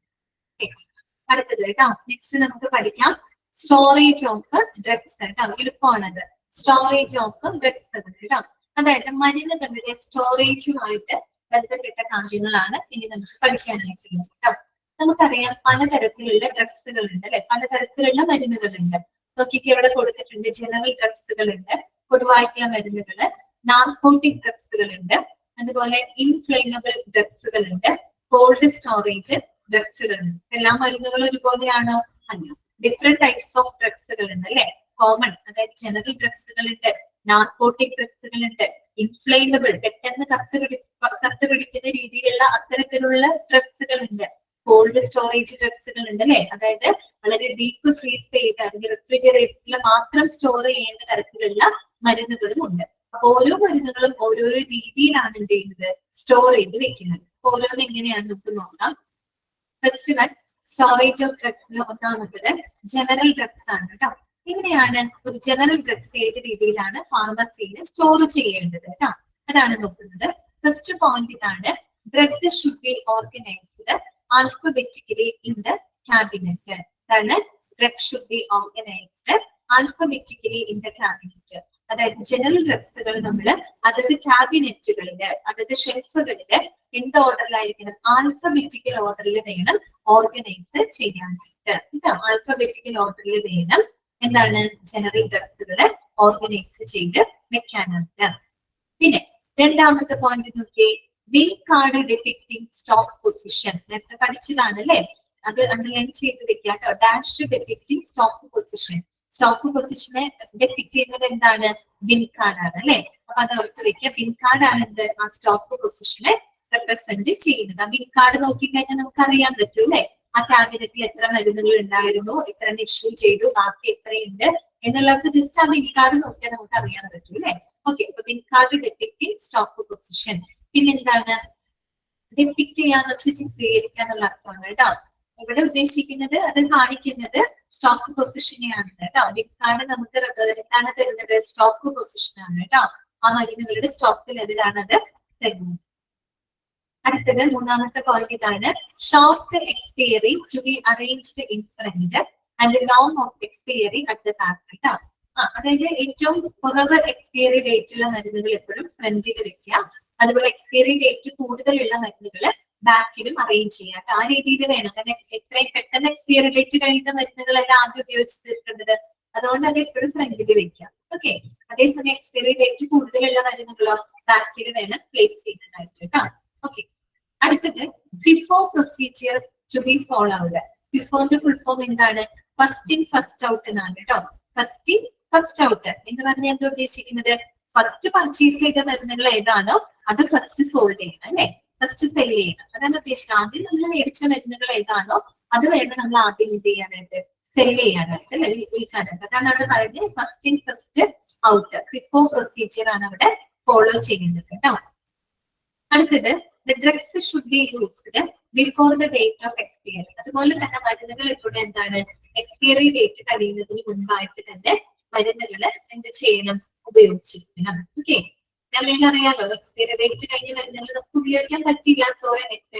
അടുത്തത് കേട്ടോ. നെക്സ്റ്റ് നമുക്ക് പഠിക്കാം സ്റ്റോറേജ് ഓഫ് ഡ്രഗ്സ് കേട്ടോ. എളുപ്പമാണത്. സ്റ്റോറേജ് ഓഫ് ഡ്രഗ്സ് കേട്ടോ. അതായത് മരുന്നുകളുടെ സ്റ്റോറേജുമായിട്ട് ബന്ധപ്പെട്ട കാര്യങ്ങളാണ് ഇനി നമുക്ക് പഠിക്കാനായിട്ടുള്ളത് കേട്ടോ. നമുക്കറിയാം പലതരത്തിലുള്ള ഡ്രഗ്സുകൾ ഉണ്ട് അല്ലെ. പലതരത്തിലുള്ള മരുന്നുകളുണ്ട്. നോക്കിക്ക് ഇവിടെ കൊടുത്തിട്ടുണ്ട്. ജനറൽ ഡ്രഗ്സുകൾ ഉണ്ട്, പൊതുവായിട്ടുള്ള മരുന്നുകള്, നാർക്കോട്ടിക് ഡ്രഗ്സുകൾ ഉണ്ട്, അതുപോലെ ഇൻഫ്ലേമബിൾ ഡ്രഗ്സുകൾ ഉണ്ട്, കോൾഡ് സ്റ്റോറേജ് ഡ്രഗ്സുകൾ ഉണ്ട്. എല്ലാ മരുന്നുകളും ഒരുപോലെയാണോ? അല്ല. ഡിഫറെന്റ് ടൈപ്സ് ഓഫ് ഡ്രഗ്സുകൾ ഉണ്ട് അല്ലെ. കോമൺ, അതായത് ജനറൽ ഡ്രഗ്സുകൾ ഉണ്ട്, നാർക്കോട്ടിക് ഡ്രഗ്സുകൾ ഉണ്ട്, ഇൻഫ്ലേമബിൾ പെട്ടെന്ന് കത്ത് പിടിക്കുന്ന രീതിയിലുള്ള അത്തരത്തിലുള്ള ഡ്രഗ്സുകൾ ഉണ്ട്, കോൾഡ് സ്റ്റോറേജ് ഡ്രഗ്സുകൾ ഉണ്ട് അല്ലെ. അതായത് വളരെ ഡീപ്പ് ഫ്രീസ് ചെയ്ത് അല്ലെങ്കിൽ റെഫ്രിജറേറ്ററിൽ മാത്രം സ്റ്റോർ ചെയ്യേണ്ട തരത്തിലുള്ള മരുന്നുകളും ഉണ്ട്. അപ്പൊ ഓരോ മരുന്നുകളും ഓരോരോ രീതിയിലാണ് എന്ത് ചെയ്യുന്നത്, സ്റ്റോർ ചെയ്ത് വെക്കുന്നത്. ഓരോന്ന് എങ്ങനെയാണ് നമുക്ക് നോക്കാം. ഫസ്റ്റ് വൺ സ്റ്റോറേജ് ഓഫ് ഡ്രഗ്സിൽ ഒന്നാമത്തത് ജനറൽ ഡ്രഗ്സ് ആണ് കേട്ടോ. എങ്ങനെയാണ് ഒരു ജനറൽ ഡ്രഗ്സ് ഏത് രീതിയിലാണ് ഫാർമസിയിൽ സ്റ്റോർ ചെയ്യേണ്ടത് കേട്ടോ, അതാണ് നോക്കുന്നത്. ഫസ്റ്റ് പോയിന്റ് ഇതാണ്, drug should be organised alphabetically in the cabinet. അതാണ് drug should be organised alphabetically in the cabinet. അതായത് ജനറൽ ഡ്രഗ്സുകൾ നമ്മൾ അതത് ക്യാബിനറ്റുകളില് അതത് ഷെൽഫുകളില് എന്ത് ഓർഡറിലായിരിക്കണം, ആൽഫബറ്റിക്കൽ ഓർഡറിൽ വേണം ഓർഗനൈസ് ചെയ്യാനായിട്ട്. ആൽഫബറ്റിക്കൽ ഓർഡറിൽ വേണം എന്താണ് ജനറൽ ഡ്രഗ്സുകള് ഓർഗനൈസ് ചെയ്ത് വെക്കാനായിട്ട്. പിന്നെ രണ്ടാമത്തെ പോയിന്റ് നോക്കിയേ, bill card depicting stock position. നേരത്തെ പഠിച്ചതാണ് അല്ലെ, അത് അണ്ടർലൈൻ ചെയ്ത് വെക്കാം കേട്ടോ. Dash depicting stock position. Stock പൊസിഷനെ ഡെപിക്ട് ചെയ്യുന്നത് എന്താണ്, ബിൽ കാർഡാണ് അല്ലെ. അപ്പൊ അത് ഓർത്ത് വെക്കുക, ബിൽ കാർഡാണ് എന്ത് ആ സ്റ്റോക്ക് പൊസിഷനെ റെപ്രസെന്റ് ചെയ്യുന്നത്. ആ ബിൽ കാർഡ് നോക്കിക്കഴിഞ്ഞാൽ നമുക്ക് അറിയാൻ പറ്റും അല്ലെ, ആ ക്യാബിനറ്റിൽ എത്ര മരുന്നുകൾ ഉണ്ടായിരുന്നു, എത്ര ഇഷ്യൂ ചെയ്തു, ബാക്കി എത്രയുണ്ട് എന്നുള്ളത് ജസ്റ്റ് ആ ബിൽ കാർഡ് നോക്കിയാൽ നമുക്ക് അറിയാൻ പറ്റും അല്ലെ. ഓക്കെ, അപ്പൊ bill card depicting stock position. പിന്നെന്താണ്, ഡെപിക്ട് ചെയ്യാന്ന് വെച്ചാൽ ചിത്രീകരിക്കുക എന്നുള്ള അർത്ഥമാണ് കേട്ടോ. ഇവിടെ ഉദ്ദേശിക്കുന്നത് അത് കാണിക്കുന്നത് സ്റ്റോക്ക് പൊസിഷനെയാണ് കേട്ടോ. ബിൽ കാർഡ് നമുക്ക് എന്താണ് തരുന്നത്, സ്റ്റോക്ക് പൊസിഷൻ ആണ് കേട്ടോ. ആ മരുന്നുകളുടെ സ്റ്റോക്ക് ലെവലാണ് അത് തരുന്നത്. അടുത്തത് മൂന്നാമത്തെ പോയിന്റ് ഇതാണ്, short expiry to be arranged in front and long of expiry at the back കേട്ടോ. അതായത് ഏറ്റവും കുറവ് എക്സ്പയറി ഡേറ്റ് ഉള്ള മരുന്നുകൾ എപ്പോഴും ഫ്രണ്ടിൽ വെക്കുക, അതുപോലെ എക്സ്പയറി ഡേറ്റ് കൂടുതലുള്ള മരുന്നുകൾ ബാക്കിലും അറേഞ്ച് ചെയ്യാം. ആ രീതിയിൽ വേണം, കാരണം എത്രയും പെട്ടെന്ന് എക്സ്പയറി ഡേറ്റ് കഴിയുന്ന മരുന്നുകളെല്ലാം ആദ്യം ഉപയോഗിച്ച് തീർക്കേണ്ടത്, അതുകൊണ്ട് അത് എപ്പോഴും ഫ്രണ്ടിൽ വെക്കാം. ഓക്കെ, അതേസമയം എക്സ്പയറി ഡേറ്റ് കൂടുതലുള്ള മരുന്നുകളോ ബാക്കിൽ വേണം പ്ലേസ് ചെയ്യാനായിട്ട് കേട്ടോ. ഓക്കെ, അടുത്തത് FIFO procedure to be followed. ഫിഫോന്റെ ഫുൾ ഫോം എന്താണ്, ഫസ്റ്റ് ഇൻ ഫസ്റ്റ് ഔട്ട് എന്നാണ് കേട്ടോ. ഫസ്റ്റ് ഇൻ ഫസ്റ്റ് ഔട്ട് എന്ന് പറഞ്ഞാൽ എന്താ ഉദ്ദേശിക്കുന്നത്, ഫസ്റ്റ് പർച്ചേസ് ചെയ്ത മരുന്നുകൾ ഏതാണോ അത് ഫസ്റ്റ് സോൾഡ് ചെയ്യണം അല്ലെ, ഫസ്റ്റ് സെൽ ചെയ്യണം, അതാണ് ഉദ്ദേശിക്കുന്നത്. ആദ്യം നമ്മൾ മേടിച്ച മരുന്നുകൾ ഏതാണോ അത് വേണം നമ്മൾ ആദ്യം എന്ത് ചെയ്യാനായിട്ട്, സെൽ ചെയ്യാനായിട്ട് അല്ലെ, വിൽക്കാനായിട്ട്. അതാണ് അവിടെ പറയുന്നത് first in first out. FIFO procedure ആണ് അവിടെ ഫോളോ ചെയ്യുന്നത് കേട്ടോ. അടുത്തത് the drugs should be used before the date of expiry. അതുപോലെ തന്നെ മരുന്നുകൾ ഇവിടെ എന്താണ്, എക്സ്പയറി ഡേറ്റ് കഴിയുന്നതിന് മുൻപായിട്ട് തന്നെ മരുന്നുകൾ എന്ത് ചെയ്യണം, ഉപയോഗിച്ചിരിക്കണം. ഓക്കെ, നമ്മളെല്ലാം അറിയാലോ എക്സ്പയറി ഡേറ്റ് കഴിഞ്ഞ മരുന്നുകൾ നമുക്ക് ഉപയോഗിക്കാൻ പറ്റില്ല. സോ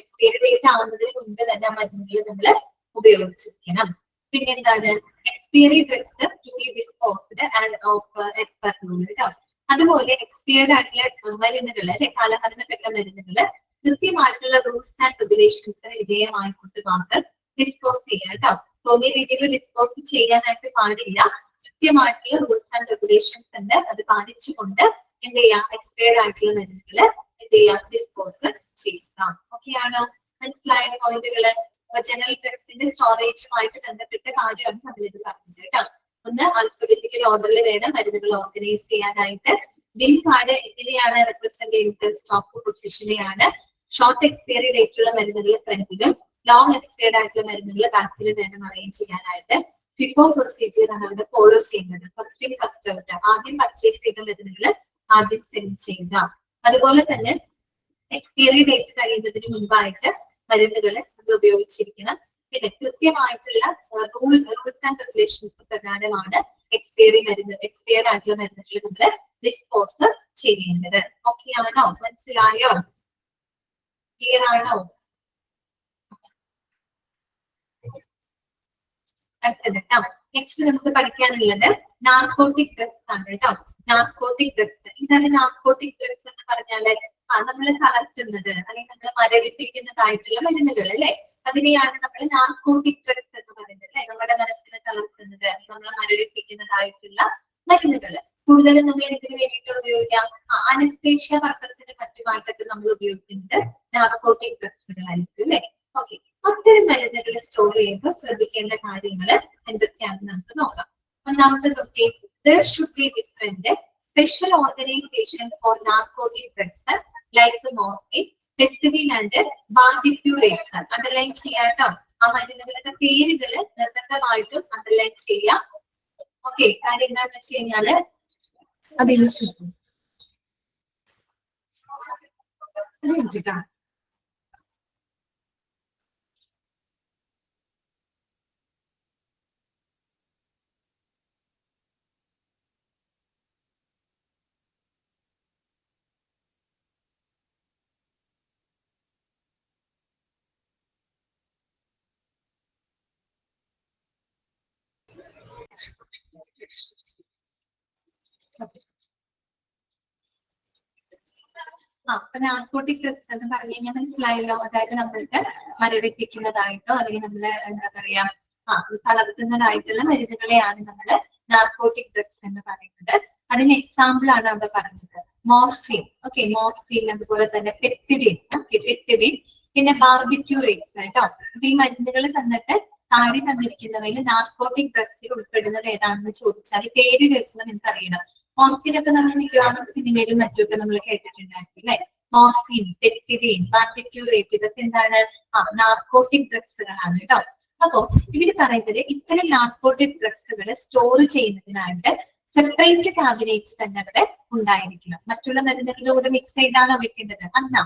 എക്സ്പയറി ഡേറ്റ് ആവുന്നതിന് മുൻപ് തന്നെ ആ മരുന്നുകൾ നമ്മൾ ഉപയോഗിച്ചിരിക്കണം. പിന്നെ എന്താണ്, expiry drugs to be disposed and of as per rule കേട്ടോ. അതുപോലെ എക്സ്പയർഡ് ആയിട്ടുള്ള മരുന്നുകൾ അല്ലെ, കാലഹരണപ്പെട്ട മരുന്നുകള് കൃത്യമായിട്ടുള്ള റൂൾസ് ആൻഡ് റെഗുലേഷൻസിന് വിധേയമായിക്കൊണ്ട് മാത്രം ഡിസ്പോസ് ചെയ്യാം കേട്ടോ. തോന്നിയ രീതിയിൽ ഡിസ്പോസ് ചെയ്യാനായിട്ട് പാടില്ല. കൃത്യമായിട്ടുള്ള റൂൾസ് ആൻഡ് റെഗുലേഷൻസ് ഉണ്ട്, അത് പാലിച്ചുകൊണ്ട് എന്ത് ചെയ്യാം, എക്സ്പയർഡ് ആയിട്ടുള്ള മരുന്നുകള് എന്ത് ചെയ്യാം, ഡിസ്പോസ് ചെയ്യാം. ഓക്കെ ആണോ, മനസ്സിലായ പോയിന്റുകള്. ജനറൽ ഡ്രഗ്സിന്റെ സ്റ്റോറേജുമായിട്ട് ബന്ധപ്പെട്ട കാര്യമാണ് നമ്മളിത് പറഞ്ഞത് കേട്ടോ. ഒന്ന്, ആൽഫബറ്റിക്കൽ ഓർഡറിൽ വേണം മരുന്നുകൾ ഓർഗനൈസ് ചെയ്യാനായിട്ട്. ബിൽ കാർഡ് എങ്ങനെയാണ് റെപ്രസെന്റ് ചെയ്യുന്നത്, സ്റ്റോക്ക് പൊസിഷനെയാണ്. ഷോർട്ട് എക്സ്പയറി ഡേറ്റ് ഉള്ള മരുന്നുകൾ ഫ്രണ്ടിലും ലോങ് എക്സ്പയർഡ് ആയിട്ടുള്ള മരുന്നുകൾ ബാക്കിലും വേണം അറേഞ്ച് ചെയ്യാനായിട്ട്. ഫിഫോ പ്രൊസീജിയർ ആണ് അവിടെ ഫോളോ ചെയ്യുന്നത്. ഫസ്റ്റ് ഇൻ ഫസ്റ്റ് ഔട്ട്, ആദ്യം പർച്ചേസ് ചെയ്ത മരുന്നുകൾ ആദ്യം സെൻഡ് ചെയ്യുക. അതുപോലെ തന്നെ എക്സ്പയറി ഡേറ്റ് കഴിയുന്നതിന് മുൻപായിട്ട് മരുന്നുകൾ നമ്മൾ ഉപയോഗിച്ചിരിക്കണം. പിന്നെ കൃത്യമായിട്ടുള്ള റൂൾസ് ആൻഡ് റെഗുലേഷൻസ് പ്രകാരമാണ് എക്സ്പയർഡ് ആയിട്ടുള്ള മരുന്നുകൾ നമ്മൾ ഡിസ്പോസ് ചെയ്യേണ്ടത്. ഓക്കെ ആണോ, മനസ്സിലായോ, ക്ലിയർ ആണോ? അടുത്തത് കേട്ടോ, നെക്സ്റ്റ് നമുക്ക് പഠിക്കാനുള്ളത് നാർക്കോട്ടിക് ഡ്രഗ്സ് ആണ് കേട്ടോ. നാർക്കോട്ടിക് ഡ്രഗ്സ്, എന്താണ് നാർക്കോട്ടിക് ഡ്രഗ്സ് എന്ന് പറഞ്ഞാല്, നമ്മൾ കലർത്തുന്നത് അല്ലെങ്കിൽ നമ്മൾ മരവിപ്പിക്കുന്നതായിട്ടുള്ള മരുന്നുകൾ അല്ലെ, അതിനെയാണ് നമ്മൾ നാർക്കോട്ടിക് ഡ്രഗ്സ് എന്ന് പറയുന്നത് അല്ലെ. നമ്മുടെ മനസ്സിനെ കലർത്തുന്നത്, നമ്മളെ മരവിപ്പിക്കുന്നതായിട്ടുള്ള മരുന്നുകൾ. കൂടുതലും നമ്മൾ എന്തിനു വേണ്ടിയിട്ട് ഉപയോഗിക്കാം? അനസ്തേഷ്യ പർപ്പസിന് മറ്റുമായിട്ടൊക്കെ നമ്മൾ ഉപയോഗിക്കുന്നത് നാർക്കോട്ടിക് ഡ്രഗ്സുകളായിരിക്കും അല്ലെ? ഓക്കെ, അത്തരം മരുന്നുകൾ സ്റ്റോർ ചെയ്യുമ്പോൾ ശ്രദ്ധിക്കേണ്ട കാര്യങ്ങൾ എന്തൊക്കെയാണെന്ന് നമുക്ക് നോക്കാം. ഒന്നാമത്തെ നോക്കി, there should be different special organization for narcotic drugs like morphine, pethidine and barbiturates. Underline ചെയ്യാട്ടോ, ആ മരുന്നുകളുടെ പേരുകൾ നിർബന്ധമായിട്ടും അണ്ടർലൈൻ ചെയ്യാം. ഓക്കെ, കാര്യം എന്താന്ന് വെച്ച് കഴിഞ്ഞാല് അപ്പൊ നാർക്കോട്ടിക് ഡ്രഗ്സ് എന്ന് പറഞ്ഞു കഴിഞ്ഞാൽ മനസ്സിലായല്ലോ, അതായത് നമ്മൾക്ക് മരവിപ്പിക്കുന്നതായിട്ടോ അല്ലെങ്കിൽ നമ്മള് എന്താ പറയാ തളർത്തുന്നതായിട്ടുള്ള മരുന്നുകളെയാണ് നമ്മൾ നാർക്കോട്ടിക് ഡ്രഗ്സ് എന്ന് പറയുന്നത്. അതിന് എക്സാമ്പിൾ ആണ് അവിടെ പറഞ്ഞത് മോർഫിൻ. ഓക്കെ, മോർഫിൻ, അതുപോലെ തന്നെ പെത്തിഡിൻ, പെത്തിഡിൻ, പിന്നെ ബാർബിറ്റ്യൂറേറ്റ്സ് കേട്ടോ. അപ്പൊ ഈ മരുന്നുകൾ തന്നിട്ട് താഴെ തന്നിരിക്കുന്നവയിൽ നാർക്കോട്ടിക് ഡ്രഗ്സിൽ ഉൾപ്പെടുന്നത് ഏതാണെന്ന് ചോദിച്ചാൽ പേര് കേൾക്കുമ്പോൾ നിങ്ങൾക്ക് അറിയണം. മോർഫിൻ ഒക്കെ നമ്മൾ മിക്കവാറും സിനിമയിലും മറ്റുമൊക്കെ നമ്മൾ കേട്ടിട്ടുണ്ടായിരിക്കും അല്ലെ? മോർഫിൻ, പെത്തിഡിൻ, ബാർബിറ്റ്യൂറേറ്റ്, ഇതൊക്കെ എന്താണ്? നാർക്കോട്ടിക് ഡ്രഗ്സുകളാണ് കേട്ടോ. അപ്പോ ഇവര് പറയുന്നത് ഇത്തരം നാർക്കോട്ടിക് ഡ്രഗ്സുകൾ സ്റ്റോർ ചെയ്യുന്നതിനായിട്ട് സെപ്പറേറ്റ് ക്യാബിനറ്റ് തന്നെ അവിടെ ഉണ്ടായിരിക്കണം. മറ്റുള്ള മരുന്നുകളുടെ കൂടെ മിക്സ് ചെയ്താണോ വെക്കേണ്ടത്? അല്ല,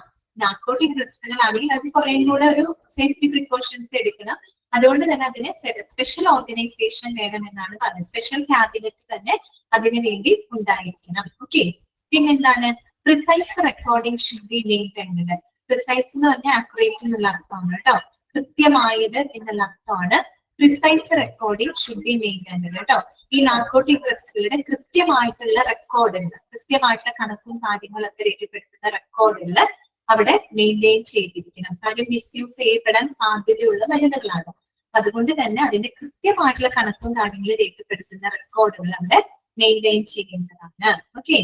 നാർക്കോട്ടിക് ഡ്രഗ്സുകളാണെങ്കിൽ അത് കുറേയും കൂടെ ഒരു സേഫ്റ്റി പ്രിക്കോഷൻസ് എടുക്കണം. അതുകൊണ്ട് തന്നെ അതിന് സ്പെഷ്യൽ ഓർഗനൈസേഷൻ വേണമെന്നാണ് പറഞ്ഞത്. സ്പെഷ്യൽ ക്യാബിനറ്റ് തന്നെ അതിനു വേണ്ടി ഉണ്ടായിരിക്കണം. ഓക്കെ, പിന്നെന്താണ്? Precise recording should be maintained. Precise എന്ന് പറഞ്ഞാൽ ആക്യുറേറ്റ് എന്നുള്ള അർത്ഥമാണ് കേട്ടോ, കൃത്യമായത് എന്നുള്ള അർത്ഥമാണ്. Precise recording should be maintained കേട്ടോ. ഈ നാർക്കോട്ടിക് ഡ്രഗ്സുകളുടെ കൃത്യമായിട്ടുള്ള റെക്കോർഡുകൾ, കൃത്യമായിട്ടുള്ള കണക്കും കാര്യങ്ങളൊക്കെ രേഖപ്പെടുത്തുന്ന റെക്കോർഡുകൾ അവിടെ മെയിൻറ്റെയിൻ ചെയ്തിരിക്കണം. കാര്യം മിസ്യൂസ് ചെയ്യപ്പെടാൻ സാധ്യതയുള്ള മരുന്നുകളാണ്. അതുകൊണ്ട് തന്നെ അതിന്റെ കൃത്യമായിട്ടുള്ള കണക്കും കാര്യങ്ങളും രേഖപ്പെടുത്തുന്ന റെക്കോർഡുകൾ അവിടെ മെയിൻറ്റെയിൻ ചെയ്യേണ്ടതാണ്. ഓക്കെ,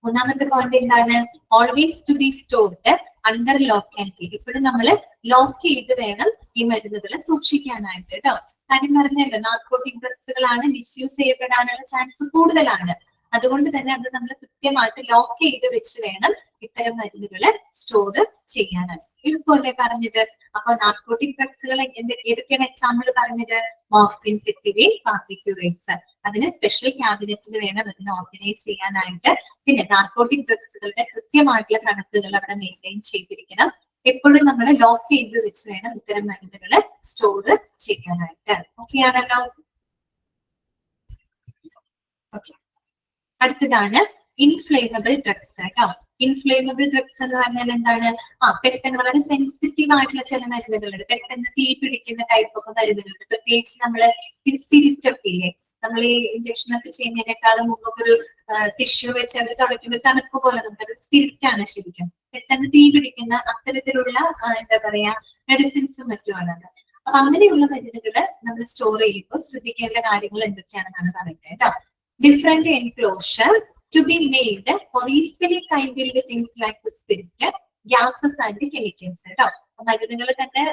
മൂന്നാമത്തെ പോയിന്റ് എന്താണ്? Always to be stored under lock and key. ഇപ്പോഴും നമ്മൾ ലോക്ക് ചെയ്ത് വേണം ഈ മരുന്നുകൾ സൂക്ഷിക്കാനായിട്ട് കേട്ടോ. കാര്യം പറഞ്ഞല്ലോ, നാർക്കോട്ടിക് ഡ്രഗ്സുകളാണ്, മിസ്യൂസ് ചെയ്യപ്പെടാനുള്ള ചാൻസ് കൂടുതലാണ്. അതുകൊണ്ട് തന്നെ അത് നമ്മൾ കൃത്യമായിട്ട് ലോക്ക് ചെയ്ത് വെച്ച് വേണം ഇത്തരം മരുന്നുകൾ സ്റ്റോർ ചെയ്യാനായിട്ട്. എളുപ്പമല്ലേ പറഞ്ഞത്? അപ്പൊ നാർക്കോട്ടിക് ഡ്രഗ്സുകൾ ഏതൊക്കെയാണ് എക്സാമ്പിൾ പറഞ്ഞത്? Morphine, pethidine, barbiturates. അതിന് സ്പെഷ്യൽ ക്യാബിനറ്റിൽ വേണം അതിനെ ഓർഗനൈസ് ചെയ്യാനായിട്ട്. പിന്നെ നാർക്കോട്ടിക് ഡ്രഗ്സുകളുടെ കൃത്യമായിട്ടുള്ള കണക്കുകൾ അവിടെ മെയിൻറ്റെയിൻ ചെയ്തിരിക്കണം. എപ്പോഴും നമ്മൾ ലോക്ക് ചെയ്ത് വെച്ച് വേണം ഇത്തരം മരുന്നുകൾ സ്റ്റോർ ചെയ്യാനായിട്ട്. ഓക്കെ ആണല്ലോ? ഓക്കെ, അടുത്തതാണ് ഇൻഫ്ലേമബിൾ ഡ്രഗ്സ് കേട്ടോ. ഇൻഫ്ലേമബിൾ ഡ്രഗ്സ് എന്ന് പറഞ്ഞാൽ എന്താണ്? പെട്ടെന്ന് വളരെ സെൻസിറ്റീവ് ആയിട്ടുള്ള ചില മരുന്നുകളുണ്ട്, പെട്ടെന്ന് തീ പിടിക്കുന്ന ടൈപ്പ് ഒക്കെ മരുന്നുകളുണ്ട്. പ്രത്യേകിച്ച് നമ്മള് ഈ സ്പിരിറ്റ് ഒക്കെ ഇല്ലേ, നമ്മൾ ഈ ഇഞ്ചക്ഷൻ ഒക്കെ ചെയ്യുന്നതിനേക്കാളും മുമ്പ് ഒരു ടിഷ്യൂ വെച്ച് അത് തുടയ്ക്കുമ്പോൾ തണുപ്പ് പോലെ നമുക്കത് സ്പിരിറ്റ് ആണ് ശരിക്കും. പെട്ടെന്ന് തീ പിടിക്കുന്ന അത്തരത്തിലുള്ള എന്താ പറയാ മെഡിസിൻസും മറ്റുമാണത്. അപ്പൊ അങ്ങനെയുള്ള മരുന്നുകൾ നമ്മൾ സ്റ്റോർ ചെയ്യുമ്പോൾ ശ്രദ്ധിക്കേണ്ട കാര്യങ്ങൾ എന്തൊക്കെയാണെന്നാണ് പറയുന്നത് കേട്ടോ. Different enclosure to be made for easily kindled things like the spirit, gases and chemicals കേട്ടോ. മരുന്നുകൾ തന്നെ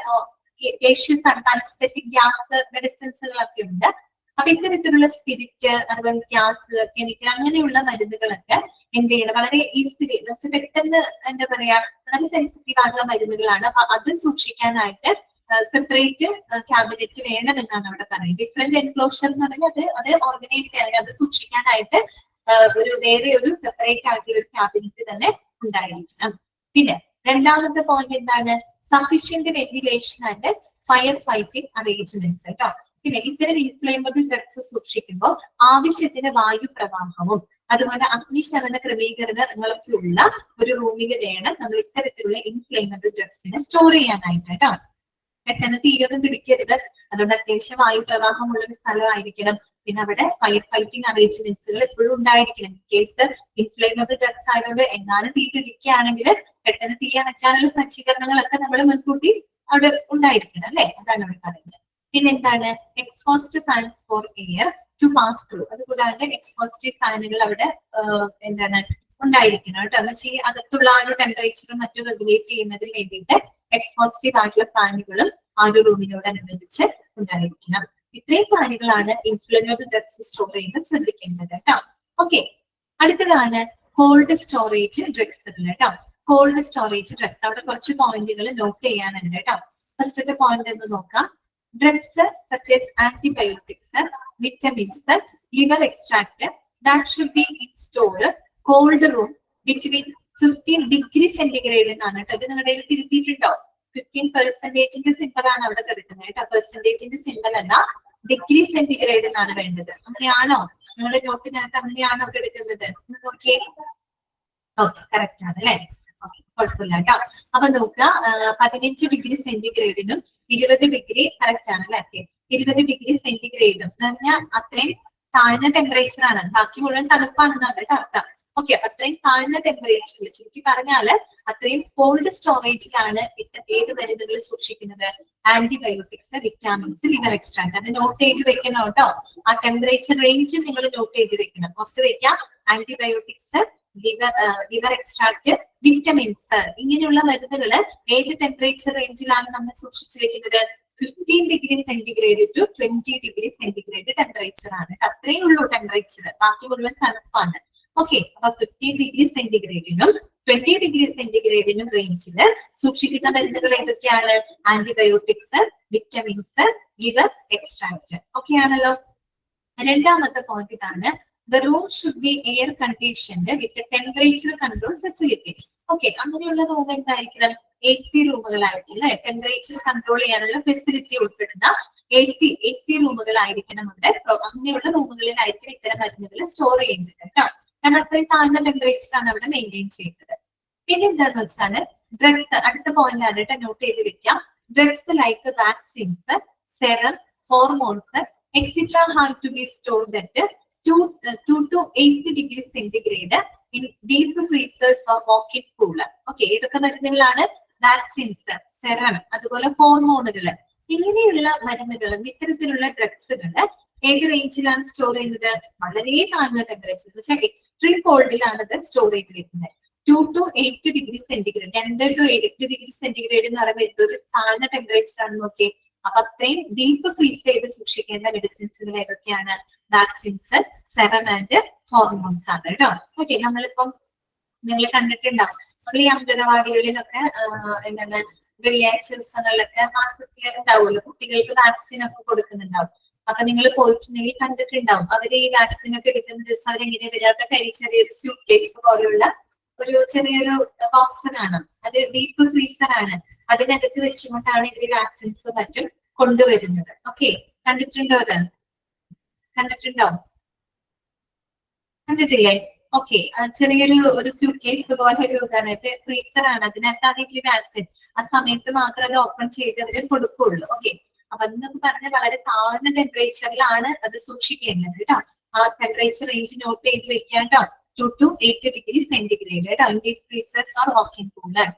gaseous and anesthetic ഗ്യാസ് മെഡിസിൻസുകളൊക്കെ ഉണ്ട്. അപ്പൊ ഇത്തരത്തിലുള്ള സ്പിരിറ്റ്, അതുപോലെ ഗ്യാസ്, കെമിക്കൽ, അങ്ങനെയുള്ള മരുന്നുകളൊക്കെ എന്ത് ചെയ്യണം? വളരെ ഈസിലി എന്ന് വെച്ചാൽ പെട്ടെന്ന് എന്താ പറയാ വളരെ സെൻസിറ്റീവ് ആയിട്ടുള്ള മരുന്നുകളാണ്. അപ്പൊ അത് സൂക്ഷിക്കാനായിട്ട് സെപ്പറേറ്റ് ക്യാബിനറ്റ് വേണമെന്നാണ് അവിടെ പറയുന്നത്. ഡിഫറെന്റ് എൻക്ലോഷർ എന്ന് പറഞ്ഞാൽ അത് ഓർഗനൈസ് ചെയ്യാൻ, അത് സൂക്ഷിക്കാനായിട്ട് വേറെ ഒരു സെപ്പറേറ്റ് ആയിട്ടുള്ള ഒരു ക്യാബിനറ്റ് തന്നെ ഉണ്ടായിരിക്കണം. പിന്നെ രണ്ടാമത്തെ പോയിന്റ് എന്താണ്? Sufficient ventilation and fire fighting arrangements കേട്ടോ. പിന്നെ ഇത്തരം ഇൻഫ്ലേമബിൾ ഡ്രഗ്സ് സൂക്ഷിക്കുമ്പോൾ ആവശ്യത്തിന് വായു പ്രവാഹവും അതുപോലെ അഗ്നിശമന ക്രമീകരണങ്ങളൊക്കെ ഉള്ള ഒരു റൂമിൽ വേണം നമ്മൾ ഇത്തരത്തിലുള്ള ഇൻഫ്ലേമബിൾ ഡ്രഗ്സിനെ സ്റ്റോർ ചെയ്യാനായിട്ട് കേട്ടോ. പെട്ടെന്ന് തീയൊന്നും പിടിക്കരുത്. അതുകൊണ്ട് അത്യാവശ്യം വായു പ്രവാഹമുള്ള ഒരു സ്ഥലമായിരിക്കണം. പിന്നെ അവിടെ ഫയർ ഫൈറ്റിംഗ് അറേഞ്ച്മെന്റ്സുകൾ എപ്പോഴും ഉണ്ടായിരിക്കണം. കേസ് ഇൻഫ്ലേമബിൾ ഡ്രഗ്സ് ആയതുകൊണ്ട് എങ്ങാനും തീ പിടിക്കുകയാണെങ്കിൽ പെട്ടെന്ന് തീ അണയ്ക്കാനുള്ള സജ്ജീകരണങ്ങളൊക്കെ നമ്മൾ മുൻകൂട്ടി അവിടെ ഉണ്ടായിരിക്കണം അല്ലെ? അതാണ് അവിടെ പറയുന്നത്. പിന്നെ എന്താണ്? Exhaust fans for air to pass through. അതുകൂടാണ്ട് എക്സ്പോസിറ്റീവ് ഫാനുകൾ അവിടെ എന്താണ് ഉണ്ടായിരിക്കണം കേട്ടോ. എന്ന് വെച്ചാൽ അകത്തുള്ള ആ ഒരു ടെമ്പറേച്ചറും മറ്റും റെഗുലേറ്റ് ചെയ്യുന്നതിന് വേണ്ടിയിട്ട് എക്സ്പോസിറ്റീവ് ആയിട്ടുള്ള ഫാനുകളും ആ ഒരു റൂമിനോടനുബന്ധിച്ച് ഉണ്ടായിരിക്കണം. ഇത്രയും കാര്യങ്ങളാണ് ഇൻഫ്ലമബിൾ ഡ്രഗ്സ് സ്റ്റോർ ചെയ്യുന്നത് ശ്രദ്ധിക്കേണ്ടത് കേട്ടോ. ഓക്കെ, അടുത്തതാണ് കോൾഡ് സ്റ്റോറേജ് ഡ്രഗ്സുകൾ കേട്ടോ. കോൾഡ് സ്റ്റോറേജ് ഡ്രഗ്സ്, അവിടെ കുറച്ച് പോയിന്റുകൾ നോട്ട് ചെയ്യാനുണ്ട് കേട്ടോ. ഫസ്റ്റത്തെ പോയിന്റ് എന്ന് നോക്കാം. Drugs such as antibiotics, vitamins, liver extract that should be in store cold room between 15 degree centigrade എന്നാണ് കേട്ടോ. ഇത് നിങ്ങളുടെ കയ്യിൽ തിരുത്തിയിട്ടുണ്ടോ? 15% സിമ്പൽ ആണ് അവിടെ കിടക്കുന്നത് കേട്ടോ. പെർസെന്റേജിന്റെ സിമ്പൽ അല്ല, ഡിഗ്രി സെന്റിഗ്രേഡ് എന്നാണ് വേണ്ടത്. അങ്ങനെയാണോ നിങ്ങളുടെ നോട്ടിനകത്ത്? അങ്ങനെയാണോ കിടക്കുന്നത്? നോക്കിയേ. ഓക്കെ, കറക്റ്റ് ആണ് അല്ലെ? ഓക്കെ, കുഴപ്പമില്ല കേട്ടോ. അപ്പൊ നോക്കുക, 15 ഡിഗ്രി സെന്റിഗ്രേഡിനും 20 ഡിഗ്രി കറക്റ്റ് ആണ് അല്ലെ? 20 ഡിഗ്രി സെന്റിഗ്രേഡും എന്ന് പറഞ്ഞാൽ അത്രയും താഴ്ന്ന ടെമ്പറേച്ചർ ആണ്. ബാക്കി മുഴുവൻ തണുപ്പാണെന്നാണ് കേട്ടോ അർത്ഥം. ഓക്കെ, അപ്പൊ അത്രയും താഴ്ന്ന ടെമ്പറേച്ചറിൽ, ചുരുക്കി പറഞ്ഞാല് അത്രയും കോൾഡ് സ്റ്റോറേജിലാണ് ഏത് മരുന്നുകൾ സൂക്ഷിക്കുന്നത്? Antibiotics, vitamins, liver extract. അത് നോട്ട് ചെയ്ത് വെക്കണം കേട്ടോ. ആ ടെമ്പറേച്ചർ റേഞ്ച് നിങ്ങൾ നോട്ട് ചെയ്ത് വെക്കണം. ഓർത്ത് വെക്കാം. ആന്റിബയോട്ടിക്സ്, ലിവർ എക്സ്ട്രാക്ട്, വിറ്റമിൻസ്, ഇങ്ങനെയുള്ള മരുന്നുകൾ ഏത് ടെമ്പറേച്ചർ റേഞ്ചിലാണ് നമ്മൾ സൂക്ഷിച്ചു വെക്കുന്നത്? 15 degree centigrade to 20 degree centigrade temperature ആണ്. അത്രയേ ഉള്ളൂ ടെമ്പറേച്ചർ, ബാക്കി മുഴുവൻ തണുപ്പാണ്. ഓക്കെ, അപ്പൊ 15 ഡിഗ്രി സെന്റിഗ്രേഡിനും 20 ഡിഗ്രി സെന്റിഗ്രേഡിനും റേഞ്ചിൽ സൂക്ഷിക്കുന്ന മരുന്നുകൾ ഏതൊക്കെയാണ്? Antibiotics, vitamins, liver extract. Okay ആണല്ലോ. രണ്ടാമത്തെ പോയിന്റ് ഇതാണ്. The room should be air conditioned with a temperature control facility. Okay, അങ്ങനെയുള്ള റൂം എന്തായിരിക്കണം? AC റൂമുകളായിരിക്കും അല്ലെ? ടെമ്പറേച്ചർ കൺട്രോൾ ചെയ്യാനുള്ള ഫെസിലിറ്റി ഉൾപ്പെടുന്ന AC റൂമുകളായിരിക്കണം അവിടെ. അങ്ങനെയുള്ള റൂമുകളിലായിരിക്കും ഇത്തരം മരുന്നുകൾ സ്റ്റോർ ചെയ്യുന്നത് കേട്ടോ. കാരണം അത്രയും താഴ്ന്ന ടെമ്പറേച്ചർ ആണ് അവിടെ മെയിൻറ്റെയിൻ ചെയ്യുന്നത്. പിന്നെ എന്താന്ന് വെച്ചാൽ ഡ്രഗ്സ്, അടുത്ത പോയിന്റ് ആണ് കേട്ടോ, നോട്ട് ചെയ്ത് വെക്കാം. Drugs like vaccines, serum, hormones etcetera have to be stored at 2 to 8 degree centigrade in deep freezers or walking cooler. Okay, ഏതൊക്കെ മരുന്നുകളാണ്? വാക്സിൻസ്, സെറം, അതുപോലെ ഹോർമോണുകൾ, ഇങ്ങനെയുള്ള മരുന്നുകളും ഇത്തരത്തിലുള്ള ഡ്രഗ്സുകൾ ഏത് റേഞ്ചിലാണ് സ്റ്റോർ ചെയ്യുന്നത്? വളരെ താഴ്ന്ന ടെമ്പറേച്ചർ എന്ന് വെച്ചാൽ എക്സ്ട്രീം കോൾഡിലാണ് ഇത് സ്റ്റോർ ചെയ്ത് വെക്കുന്നത്. 2 to 8 degree centigrade, 2 to 8 degree centigrade എന്ന് പറയുമ്പോൾ ഇതൊരു താഴ്ന്ന ടെമ്പറേച്ചർ ആണ്. നോക്കി, അപ്പൊ അത്രയും ഡീപ്പ് ഫ്രീസ് ചെയ്ത് സൂക്ഷിക്കേണ്ട മെഡിസിൻസുകൾ ഏതൊക്കെയാണ്? വാക്സിൻസ്, സെറം ആൻഡ് ഹോർമോൺസ് ആണ് കേട്ടോ. ഓക്കെ, നമ്മളിപ്പം നിങ്ങൾ കണ്ടിട്ടുണ്ടാവും, നമ്മൾ ഈ അംഗനവാടികളിലൊക്കെ എന്താണ് വെള്ളിയാഴ്ച ദിവസങ്ങളിലൊക്കെ മാസത്തിൽ ഉണ്ടാവുമല്ലോ, കുട്ടികൾക്ക് വാക്സിൻ ഒക്കെ കൊടുക്കുന്നുണ്ടാവും. അപ്പൊ നിങ്ങൾ പോയിട്ടുണ്ടെങ്കിൽ കണ്ടിട്ടുണ്ടാവും, അവര് ഈ വാക്സിൻ ഒക്കെ എടുക്കുന്ന ദിവസം അവരെങ്ങനെ വരാത്ത കൈ ചെറിയൊരു സ്യൂട്ട് കേസ് പോലുള്ള ഒരു ചെറിയൊരു ബോക്സ് കാണാം. അത് ഡീപ്പ് ഫ്രീസർ ആണ്. അതിനകത്ത് വെച്ചുകൊണ്ടാണ് ഇവര് വാക്സിൻസ് മറ്റും കൊണ്ടുവരുന്നത്. ഓക്കെ, കണ്ടിട്ടുണ്ടോ? അത് കണ്ടിട്ടുണ്ടോ? കണ്ടിട്ടില്ലേ? ഓക്കെ, ചെറിയൊരു സ്യൂട്ട് കേസ് പോലെ ഒരു ഇതാണ്, ഫ്രീസർ ആണ്. അതിനകത്താണ് ഇവര് വാക്സിൻ ആ സമയത്ത് മാത്രം അത് ഓപ്പൺ ചെയ്ത് അവര് കൊടുക്കുള്ളൂ. ഓക്കെ, അപ്പൊ അതെന്നൊക്കെ പറഞ്ഞ വളരെ താഴ്ന്ന ടെമ്പറേച്ചറിലാണ് അത് സൂക്ഷിക്കേണ്ടത് കേട്ടോ. ആ ടെമ്പറേച്ചർ റേഞ്ച് നോട്ട് ചെയ്ത് വെക്കാം കേട്ടോ. 2 to 8 ഡിഗ്രി സെന്റിഗ്രേഡ് കേട്ടോ, in deep freezers or walking cooler.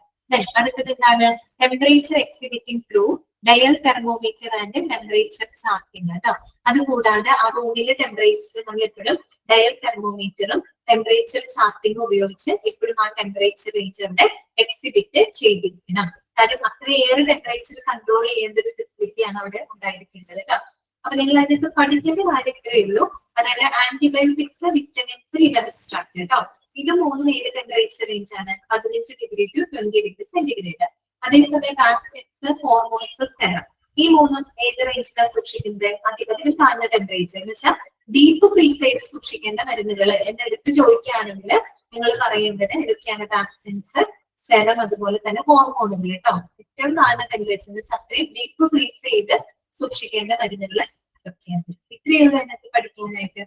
അടുത്തത് എന്താണ്? Temperature exhibiting through dial thermometer and temperature charting കേട്ടോ. അതുകൂടാതെ ആ റൂമിലെ ടെമ്പറേച്ചർ നമ്മൾ എപ്പോഴും ഡയൽ തെർമോമീറ്ററും ടെമ്പറേച്ചർ ചാർട്ടിങ്ങും ഉപയോഗിച്ച് എപ്പോഴും ആ ടെമ്പറേച്ചർ റേഞ്ച് അവിടെ എക്സിബിറ്റ് ചെയ്തിരിക്കണം. കാര്യം അത്രയേറെ ടെമ്പറേച്ചർ കൺട്രോൾ ചെയ്യേണ്ട ഒരു ഫെസിലിറ്റിയാണ് അവിടെ ഉണ്ടായിരിക്കേണ്ടത് കേട്ടോ. അപ്പൊ നിങ്ങൾ അതിനകത്ത് പഠിക്കേണ്ട കാര്യം ഇത്രയേ ഉള്ളൂ. അതായത് ആന്റിബയോട്ടിക്സ്, വിറ്റമിൻസ്, ലിവർ എക്സ്ട്രാക്ട് കേട്ടോ. ഇത് മൂന്നും ഏത് ടെമ്പറേച്ചർ റേഞ്ച് ആണ്? 15 ഡിഗ്രി ടു 20 ഡിഗ്രി സെന്റിഗ്രേഡ്. അതേസമയം വാക്സിൻസ്, ഹോർമോൺസ്, സെറം, ഈ മൂന്നും ഏത് റേഞ്ചിലാണ് സൂക്ഷിക്കുന്നത്? അതിൽ താഴ്ന്ന ടെമ്പറേച്ചർ എന്ന് വെച്ചാൽ ഡീപ്പ് ഫ്രീസ് ചെയ്ത് സൂക്ഷിക്കേണ്ട മരുന്നുകൾ എന്നെടുത്ത് ചോദിക്കുകയാണെങ്കിൽ നിങ്ങൾ പറയേണ്ടത് ഇതൊക്കെയാണ്: വാക്സിൻസ്, സെറം, അതുപോലെ തന്നെ ഹോർമോണുകൾ കേട്ടോ. ഏറ്റവും താഴ്ന്ന ടെമ്പറേച്ചർ എന്ന് വെച്ചാൽ അത്രയും ഡീപ്പ് ഫ്രീസ് ചെയ്ത് സൂക്ഷിക്കേണ്ട മരുന്നുകൾ ഇതൊക്കെയാണ്. ഇത്രയുള്ള അതിനകത്ത് പഠിക്കാനായിട്ട്.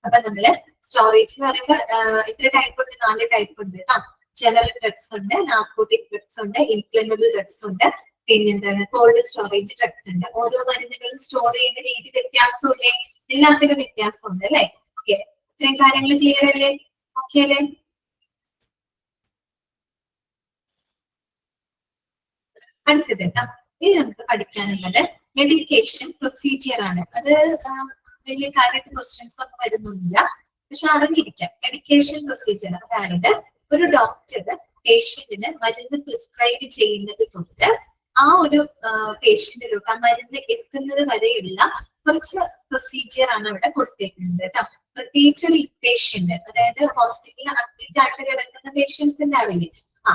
അപ്പൊ നമ്മള് സ്റ്റോറേജ് എന്ന് പറയുമ്പോൾ എത്ര ടൈപ്പ് ഉണ്ട്? 4 ടൈപ്പ് ഉണ്ട് കേട്ടോ. ജനറൽ ഡ്രഗ്സ് ഉണ്ട്, നാർക്കോട്ടിക് ഡ്രഗ്സ് ഉണ്ട്, ഇൻഫ്ലമബിൾ ഡ്രഗ്സ് ഉണ്ട്, പിന്നെ എന്താണ് കോൾഡ് സ്റ്റോറേജ് ഡ്രഗ്സ് ഉണ്ട്. ഓരോ മരുന്നുകളും സ്റ്റോർ ചെയ്യുന്ന രീതി വ്യത്യാസമില്ലേ? എല്ലാത്തിനും വ്യത്യാസമുണ്ട് അല്ലെ? ഓക്കെ, ഇത്രയും കാര്യങ്ങൾ ക്ലിയർ അല്ലേ? ഓക്കെ അല്ലേ? അടുത്തത് ഇനി നമുക്ക് പഠിക്കാനുള്ളത് മെഡിക്കേഷൻ പ്രൊസീജിയർ ആണ്. അത് വലിയ കാര്യമായിട്ട് ക്വസ്റ്റ്യൻസ് ഒന്നും വരുന്നൊന്നുമില്ല. പക്ഷെ അറിഞ്ഞിരിക്കാം മെഡിക്കേഷൻ പ്രൊസീജിയർ. അതായത് ഒരു ഡോക്ടർ പേഷ്യന്റിന് മരുന്ന് പ്രിസ്ക്രൈബ് ചെയ്യുന്നത് തൊട്ട് ആ ഒരു പേഷ്യന്റിലോട്ട് ആ മരുന്ന് എത്തുന്നത് വരെയുള്ള കുറച്ച് പ്രൊസീജിയർ ആണ് ഇവിടെ കൊടുത്തേക്കുന്നത് കേട്ടോ. പ്രത്യേകിച്ച് ഒരു പേഷ്യന്റ്, അതായത് ഹോസ്പിറ്റലിൽ അഡ്മിറ്റ് ആയിട്ട് കിടക്കുന്ന പേഷ്യൻസിന്റെ ആവില്ലേ,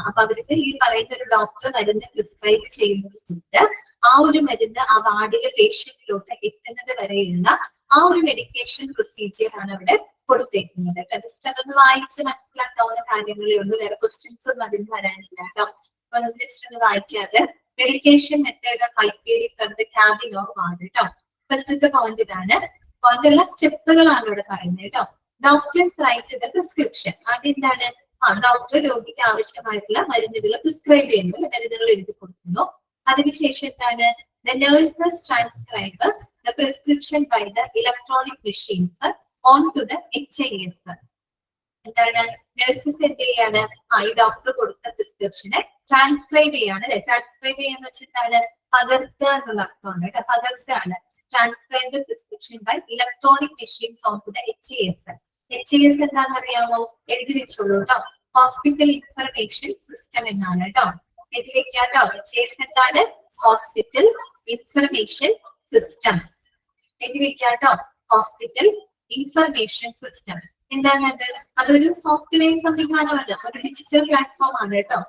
അപ്പൊ അവർക്ക് ഈ പറയുന്ന ഒരു ഡോക്ടർ മരുന്ന് പ്രിസ്ക്രൈബ് ചെയ്യുന്നത് കൊണ്ട് ആ ഒരു മരുന്ന് ആ വാർഡിലെ പേഷ്യന്റിലോട്ട് എത്തുന്നത് വരെയുള്ള ആ ഒരു മെഡിക്കേഷൻ പ്രൊസീജിയർ ആണ് ഇവിടെ കൊടുത്തേക്കുന്നത്. ജസ്റ്റ് അതൊന്ന് വായിച്ച് മനസ്സിലാക്കാവുന്ന കാര്യങ്ങളേ ഉള്ളൂ, വേറെ ക്വസ്റ്റ്യൻസ് ഒന്നും അതിന് വരാനില്ല കേട്ടോ. അപ്പൊ അത് ജസ്റ്റ് ഒന്ന് വായിക്കാതെ medication method of IPD from the cabin of ward കേട്ടോ. ഫസ്റ്റത്തെ പോയിന്റ് ഇതാണ്. പോയിന്റുള്ള സ്റ്റെപ്പുകളാണ് ഇവിടെ പറയുന്നത് കേട്ടോ. Doctors write the prescription. അതെന്താണ്? ഡോക്ടർ രോഗിക്ക് ആവശ്യമായിട്ടുള്ള മരുന്നുകൾ പ്രിസ്ക്രൈബ് ചെയ്യുന്നു, മരുന്നുകൾ എഴുതി കൊടുക്കുന്നു. അതിനുശേഷം എന്താണ്? The nurses transcribe the prescription by the electronic machines on to the HIS. എന്താണ്? നഴ്സസ് എന്ത് ചെയ്യാണ്? ഈ ഡോക്ടർ കൊടുത്ത പ്രിസ്ക്രിപ്ഷനെ ട്രാൻസ്ക്രൈബ് ചെയ്യാണ് അല്ലെ. ട്രാൻസ്ക്രൈബ് ചെയ്യാന്ന് വെച്ചിട്ടാണ് പകർത്തുക എന്നുള്ള അർത്ഥമാണ് കേട്ടോ. പകർത്താണ്. Transcribe the prescription by electronic machines on to the HIS. HIS എന്താണെന്ന് അറിയാമോ? എഴുതി വെച്ചോളൂ കേട്ടോ. ഹോസ്പിറ്റൽ ഇൻഫർമേഷൻ സിസ്റ്റം എന്നാണ് കേട്ടോ. എഴുതി വെക്കാം കേട്ടോ. HIS എന്താണ്? Hospital information system. എഴുതി വെക്കാം കേട്ടോ. ഹോസ്പിറ്റൽ ഇൻഫർമേഷൻ സിസ്റ്റം എന്താണ് അത്? അതൊരു സോഫ്റ്റ്വെയർ സംവിധാനമാണ്, ഒരു ഡിജിറ്റൽ പ്ലാറ്റ്ഫോം ആണ് കേട്ടോ.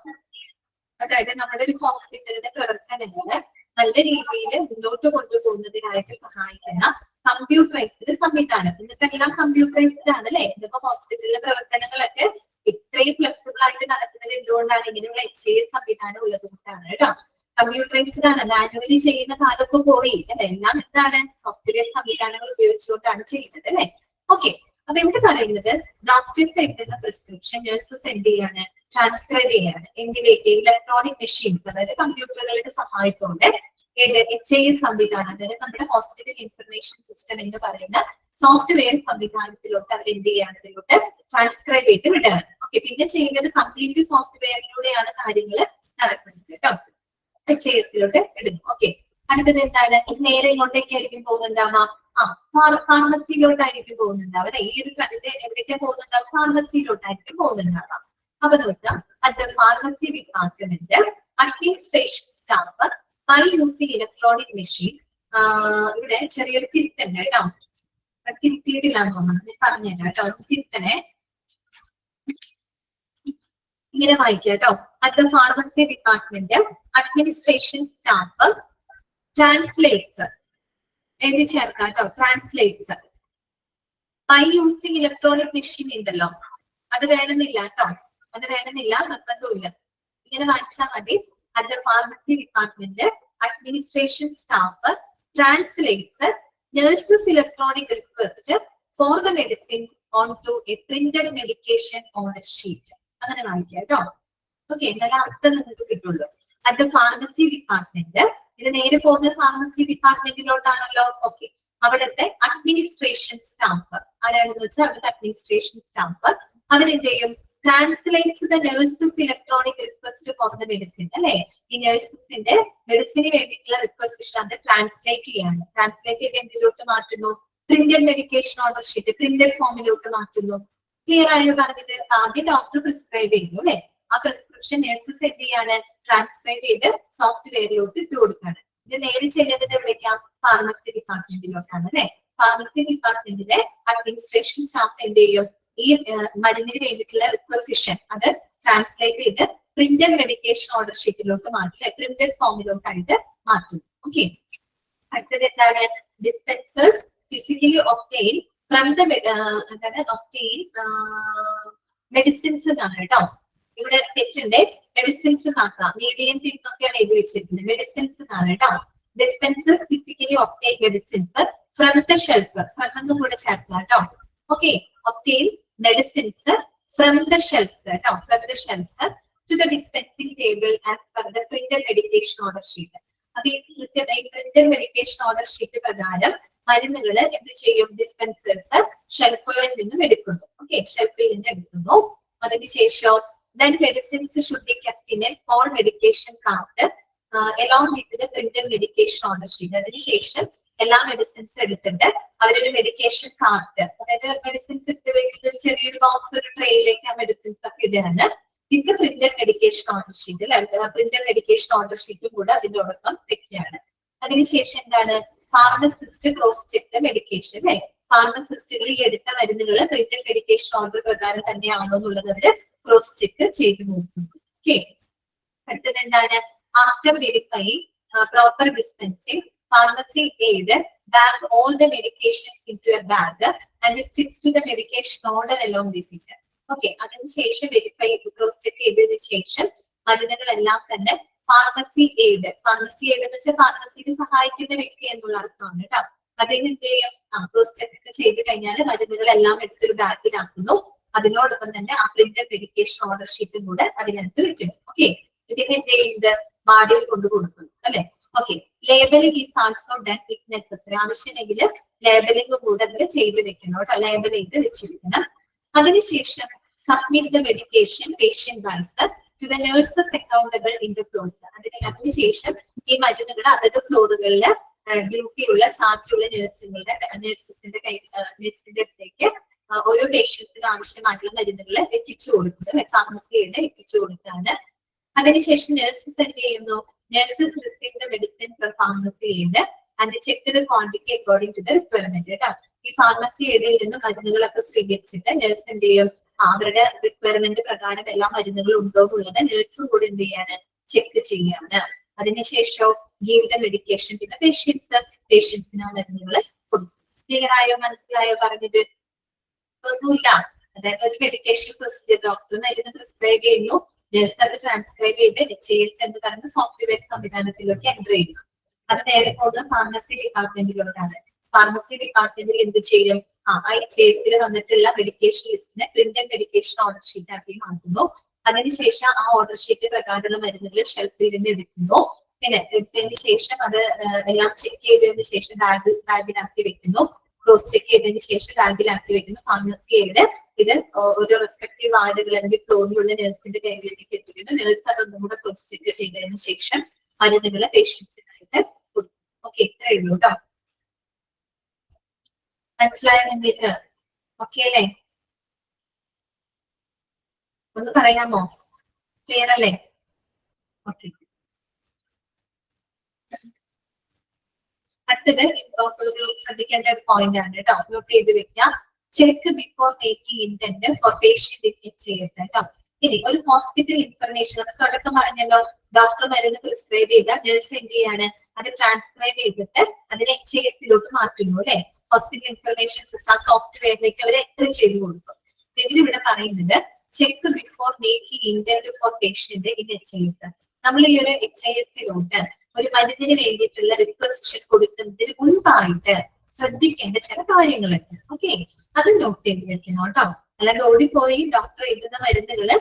അതായത് നമ്മുടെ ഒരു ഹോസ്പിറ്റലിന്റെ പ്രവർത്തനങ്ങള് നല്ല രീതിയിൽ മുന്നോട്ട് കൊണ്ടുപോകുന്നതിനായിട്ട് സഹായിക്കുന്ന കമ്പ്യൂട്ടറൈസ്ഡ് സംവിധാനം. ഇന്നത്തെ എല്ലാം കമ്പ്യൂട്ടറൈസ്ഡ് ആണ് അല്ലെ. ഇന്നിപ്പോ ഹോസ്പിറ്റലിലെ പ്രവർത്തനങ്ങളൊക്കെ ഇത്രയും ഫ്ലെക്സിബിൾ ആയിട്ട് നടക്കുന്നത് എന്തുകൊണ്ടാണ്? ഇങ്ങനെയുള്ള HIS സംവിധാനം ഉള്ളത് കൊണ്ടാണ് കേട്ടോ. കമ്പ്യൂട്ടറൈസ്ഡ് ആണ്. മാനുവലി ചെയ്യുന്ന കാലൊക്കെ പോയി അല്ലെ. എല്ലാം എന്താണ്? സോഫ്റ്റ്വെയർ സംവിധാനങ്ങൾ ഉപയോഗിച്ചുകൊണ്ടാണ് ചെയ്യുന്നത് അല്ലെ. ഓക്കെ, അപ്പൊ ഇവിടെ പറയുന്നത് ഡോക്ടേഴ്സ് എഴുതുന്ന പ്രിസ്ക്രിപ്ഷൻ നഴ്സസ് എന്ത് ചെയ്യാണ്? ട്രാൻസ്ക്രൈബ് ചെയ്യാണ്. എന്തിലേക്ക്? ഇലക്ട്രോണിക് മെഷീൻസ്, അതായത് കമ്പ്യൂട്ടറുകളുടെ സഹായത്തോടെ HIS സംവിധാനം, അതായത് നമ്മുടെ ഹോസ്പിറ്റൽ ഇൻഫർമേഷൻ സിസ്റ്റം എന്ന് പറയുന്ന സോഫ്റ്റ്വെയർ സംവിധാനത്തിലോട്ട് അവർ എന്ത് ചെയ്യാണ്? ഇതിലോട്ട് ട്രാൻസ്ക്രൈബ് ചെയ്ത് വിടുകയാണ്. ഓക്കെ, പിന്നെ ചെയ്യുന്നത് കംപ്ലീറ്റ് സോഫ്റ്റ്വെയറിലൂടെയാണ് കാര്യങ്ങൾ നടക്കുന്നത് കേട്ടോ. HIS-ലോട്ട് ഇടുന്നു. ഓക്കെ, അടുത്തത് എന്താണ്? നേരെ ഇങ്ങോട്ടേക്കായിരിക്കും പോകുന്നുണ്ടാവാം. ഫാർമസിയിലോട്ടായിരിക്കും പോകുന്നുണ്ടാവും. ഈ ഒരു എവിടേക്കാ പോകുന്നുണ്ടാവും? ഫാർമസിയിലോട്ടായിരിക്കും പോകുന്നുണ്ടാവാം. അപ്പൊ നോക്കാം, at the pharmacy department administration staff by using electronic machine. ഇവിടെ ചെറിയൊരു തിരുത്തുണ്ട് കേട്ടോ. തിരുത്തിയിട്ടില്ലാന്ന് തോന്നുന്നു, പറഞ്ഞുതരാം കേട്ടോ. തിരുത്തനെ ഇങ്ങനെ വായിക്കാം കേട്ടോ. At the pharmacy department administration staff translates എഴുതി ചേർക്കാം കേട്ടോ. Translates by using electronic machine ഉണ്ടല്ലോ, അത് വേണമെന്നില്ല കേട്ടോ. അത് വേണമെന്നില്ല, നിർബന്ധമില്ല. ഇങ്ങനെ വായിച്ചാൽ മതി. At the pharmacy department administration staff translates nurses electronic request for the medicine on to a printed medication order sheet. അങ്ങനെ വായിക്കാം കേട്ടോ. ഓക്കെ, എന്നാലും അർത്ഥം നിങ്ങൾക്ക് കിട്ടുള്ളൂ. അറ്റ് ദ ഫാർമസി ഡിപ്പാർട്ട്മെന്റ്, ഇത് നേരെ പോകുന്ന ഫാർമസി ഡിപ്പാർട്ട്മെന്റിലോട്ടാണല്ലോ. ഓക്കെ, അവിടുത്തെ അഡ്മിനിസ്ട്രേഷൻ സ്റ്റാഫ് ആരാണെന്ന് വെച്ചാൽ അവിടുത്തെ അഡ്മിനിസ്ട്രേഷൻ സ്റ്റാഫ് അവരെന്ത് ചെയ്യും? Translates the nurses electronic request for the medicine അല്ലെ. ഈ നഴ്സസിന്റെ മെഡിസിന് വേണ്ടിയിട്ടുള്ള റിക്വസ്റ്റ് അത് ട്രാൻസ്ലേറ്റ് ചെയ്യാണ്. ട്രാൻസ്ലേറ്റ് ചെയ്ത് എന്തിലോട്ട് മാറ്റുന്നു? Printed medication order sheet, printed ഫോമിലോട്ട് മാറ്റുന്നു. ക്ലിയർ ആയോ പറഞ്ഞത്? ആദ്യം ഡോക്ടർ പ്രിസ്ക്രൈബ് ചെയ്യുന്നു അല്ലെ. ആ പ്രിസ്ക്രിപ്ഷൻ നഴ്സസ് എന്ത് ചെയ്യാണ്? ട്രാൻസ്ക്രൈബ് ചെയ്ത് സോഫ്റ്റ്വെയറിലോട്ട് ഇട്ട് കൊടുക്കാണ്. ഇത് നേരെ ചെയ്യുന്നത് എവിടേക്കാം? ഫാർമസി ഡിപ്പാർട്ട്മെന്റിലോട്ടാണ് അല്ലെ. ഫാർമസി ഡിപ്പാർട്ട്മെന്റിലെ അഡ്മിനിസ്ട്രേഷൻ സ്റ്റാഫ് എന്ത് ചെയ്യും? ഈ മരുന്നിന് വേണ്ടിയിട്ടുള്ള റിക്വസിഷൻ അത് ട്രാൻസ്ലേറ്റ് ചെയ്ത് പ്രിന്റഡ് മെഡിക്കേഷൻ ഓർഡർ ഷീറ്റിലോട്ട് മാറ്റി പ്രിന്റഡ് ഫോമിലോട്ടായിട്ട് മാറ്റും. ഓക്കെ, അടുത്തത് എന്താണ്? Dispensers physically obtain from the obtain medicines എന്നാണ് കേട്ടോ. ഇവിടെ തെറ്റുണ്ട്. മെഡിസിൻസ് ആക്കാം. മീഡിയം തിരിഞ്ഞൊക്കെയാണ് എഴുതി വെച്ചിരിക്കുന്നത്. മെഡിസിൻസ് ആണ് കേട്ടോ. Dispensers physically obtain medicines from the shelf. From എന്നും കൂടെ ചേർക്കാം കേട്ടോ. Okay, obtain medicines from the shelves കേട്ടോ. From the shelves to the dispensing table as per the printed medication order sheet. അപ്പൊ ഈ പ്രിന്റഡ് മെഡിക്കേഷൻ ഓർഡർ ഷീറ്റ് പ്രകാരം മരുന്നുകൾ എന്ത് ചെയ്യും? ഡിസ്പെൻസേഴ്സ് ഷെൽഫുകളിൽ നിന്നും എടുക്കുന്നു. ഓക്കെ, ഷെൽഫിൽ നിന്ന് എടുക്കുന്നു. അതിനുശേഷം then medicines should be kept in a small medication cart along with the printed medication order sheet. അതിനുശേഷം എല്ലാ മെഡിസിൻസും എടുത്തിട്ട് അവരൊരു മെഡിക്കേഷൻ കാർട്ട്, അതായത് മെഡിസിൻസ് ഇട്ട് വെക്കുന്ന ചെറിയൊരു ബോക്സ്, ഒരു ട്രെയിനിലേക്ക് ആ മെഡിസിൻസ് ഒക്കെ ഇടുകയാണ്. ഇത് printed medication order sheet, printed medication order ഷീറ്റും കൂടെ അതിനോടൊപ്പം വെക്കുകയാണ്. അതിനുശേഷം എന്താണ്, ഫാർമസിസ്റ്റ് ക്രോസ് ചെക്ക് മെഡിക്കേഷൻ അല്ലെ, ഫാർമസിസ്റ്റുകൾ ഈ എടുത്ത മരുന്നുകൾ പ്രിന്റഡ് മെഡിക്കേഷൻ ഓർഡർ പ്രകാരം തന്നെയാണോ എന്നുള്ളത് അവര് ക്രോസ് ചെക്ക് ചെയ്ത് നോക്കുന്നു. ഓക്കെ, അടുത്തത് എന്താണ്, after verifying proper dispensing pharmacy aid bag all the medications into a bag and sticks to the medication order along with it. Okay, അതിനുശേഷം വെരിഫൈ ക്രോസ് ചെക്ക് ചെയ്തതിനു ശേഷം മരുന്നുകളെല്ലാം തന്നെ ഫാർമസി എയ്ഡ്, ഫാർമസി എയ്ഡ് എന്ന് വെച്ചാൽ ഫാർമസിയിൽ സഹായിക്കുന്ന വ്യക്തി എന്നുള്ള അർത്ഥമാണ് കേട്ടോ. അതിന് എന്ത് ചെയ്യും, ക്രോസ് ചെക്ക് ഒക്കെ ചെയ്ത് കഴിഞ്ഞാൽ മരുന്നുകളെല്ലാം എടുത്തൊരു ബാഗിലാക്കുന്നു. അതിനോടൊപ്പം തന്നെ ആ പ്രിന്റഡ് മെഡിക്കേഷൻ ഓർഡർ ഷീറ്റും കൂടെ അതിനകത്ത് വെക്കുന്നു. ഓക്കെ, ഇതിന് എന്ത് ചെയ്യുന്നത്, വാർഡിൽ കൊണ്ടു കൊടുക്കുന്നു അല്ലെ. Okay, labelling is also done if necessary, ആവശ്യമെങ്കിൽ ലേബലിംഗ് കൂടെ അതിൽ ചെയ്ത് വെക്കണം കേട്ടോ, ലേബൽ ചെയ്ത് വെച്ചിരിക്കണം. അതിനുശേഷം submit the medication patient wise to the nurses accountable in the floors. അതിനുശേഷം ഈ മരുന്നുകൾ അതത് ഫ്ലോറുകളിൽ ഡ്യൂട്ടിയുള്ള ചാർജുള്ള നഴ്സിന്റെ അടുത്തേക്ക് ഓരോ പേഷ്യൻസിന് ആവശ്യമായിട്ടുള്ള മരുന്നുകൾ എത്തിച്ചു കൊടുക്കുന്നത് ഫാർമസിയുടെ എത്തിച്ചു കൊടുത്താണ്. അതിനുശേഷം നഴ്സസ് എന്ത് ചെയ്യുന്നു, nurses receive the medicine from pharmacy aid and check the quantity according to the requirement. ഈ ഫാർമസി എയ്ഡിൽ നിന്ന് മരുന്നുകളൊക്കെ സ്വീകരിച്ചിട്ട് നഴ്സ് എന്ത് ചെയ്യും, അവരുടെ റിക്വയർമെന്റ് പ്രകാരം എല്ലാ മരുന്നുകളും ഉണ്ടോ എന്നുള്ളത് നഴ്സും കൂടി എന്ത് ചെയ്യാണ്, ചെക്ക് ചെയ്യാണ്. അതിനുശേഷം ഗീവ് ദ മെഡിക്കേഷൻ, പിന്നെ പേഷ്യൻസിന് ആ മരുന്നുകൾ കൊടുക്കും. ക്ലിയർ ആയോ, മനസ്സിലായോ പറഞ്ഞത്? ഒന്നുമില്ല. അതായത് ഒരു മെഡിക്കേഷൻ പ്രൊസീജിയർ ഡോക്ടർ മരുന്ന് പ്രിസ്ക്രൈബ് ചെയ്യുന്നു, നഴ്സ് അത് ട്രാൻസ്ക്രൈബ് ചെയ്ത് HAS എന്ന് പറയുന്ന സോഫ്റ്റ്വെയർ സംവിധാനത്തിലേക്ക് എൻ്റർ ചെയ്യുന്നു. അത് നേരെ പോകുന്ന ഫാർമസി ഡിപ്പാർട്ട്മെന്റിലോട്ടാണ്. ഫാർമസി ഡിപ്പാർട്ട്മെന്റിൽ എന്ത് ചെയ്യും, HASൽ വന്നിട്ടുള്ള മെഡിക്കേഷൻ ലിസ്റ്റിനെ പ്രിന്റഡ് മെഡിക്കേഷൻ ഓർഡർ ഷീറ്റ് ആക്കി മാറ്റുന്നു. അതിനുശേഷം ആ ഓർഡർ ഷീറ്റ് പ്രകാരമുള്ള മരുന്നുകൾ ഷെൽഫിൽ നിന്ന് എടുക്കുന്നു. പിന്നെ എടുത്തതിന് ശേഷം അത് എല്ലാം ചെക്ക് ചെയ്തതിന് ശേഷം ബാഗിലാക്കി വെക്കുന്നു. ക്രോസ് ചെക്ക് ചെയ്തതിന് ശേഷം ബാഗിലാക്കി വെക്കുന്നു. ഫാർമസി എയ്ഡ് ഇത് ഒരു റെസ്പെക്റ്റീവ് വാർഡുകൾ അല്ലെങ്കിൽ ഫ്ലോറിലുള്ള നഴ്സിന്റെ കയ്യിലേക്ക് എത്തിക്കുന്നു. നഴ്സ് അതൊന്നും കൂടെ ക്രോസ് ചെക്ക് ചെയ്തതിന് ശേഷം മരുന്നുകളെ പേഷ്യൻസിനായിട്ട് കൊടുക്കും. ഓക്കെ, ഇത്രയേ ഉള്ളൂ കേട്ടോ. മനസ്സിലായോ നിങ്ങൾക്ക്? ഓക്കെ അല്ലേ? ഒന്ന് പറയാമോ? ക്ലിയർ അല്ലേ? ഓക്കെ, അടുത്തത് ശ്രദ്ധിക്കേണ്ട ഒരു പോയിന്റ് ആണ് കേട്ടോ, നോട്ട് ചെയ്ത് വെക്കാം. Check before making indent for patient HAS കേട്ടോ. ഇനി ഒരു ഹോസ്പിറ്റൽ ഇൻഫർമേഷൻ നമ്മൾ തുടക്കം പറഞ്ഞല്ലോ, ഡോക്ടർ മരുന്ന് പ്രിസ്ക്രൈബ് ചെയ്ത നഴ്സ് എന്ത് ചെയ്യാണ്, അത് ട്രാൻസ്ക്രൈബ് ചെയ്തിട്ട് അതിനെ HASലോട്ട് മാറ്റുന്നു അല്ലെ. ഹോസ്പിറ്റൽ ഇൻഫർമേഷൻ സിസ്റ്റം സോഫ്റ്റ്വെയറിലേക്ക് അവർ എൻ്റർ ചെയ്ത് കൊടുക്കും. ഇവിടെ പറയുന്നത് check before making indent for patient in HAS. നമ്മൾ ഈ ഒരു HASലോട്ട് ഒരു മരുന്നിന് വേണ്ടിയിട്ടുള്ള റിക്വസിഷൻ കൊടുക്കുന്നതിന് മുൻപായിട്ട് ശ്രദ്ധിക്കേണ്ട ചില കാര്യങ്ങളുണ്ട്. ഓക്കെ, അത് നോട്ട് ചെയ്ത് വെക്കണം കേട്ടോ. അല്ലാണ്ട് ഓടിപ്പോയി ഡോക്ടർ എഴുതുന്ന മരുന്നുകള്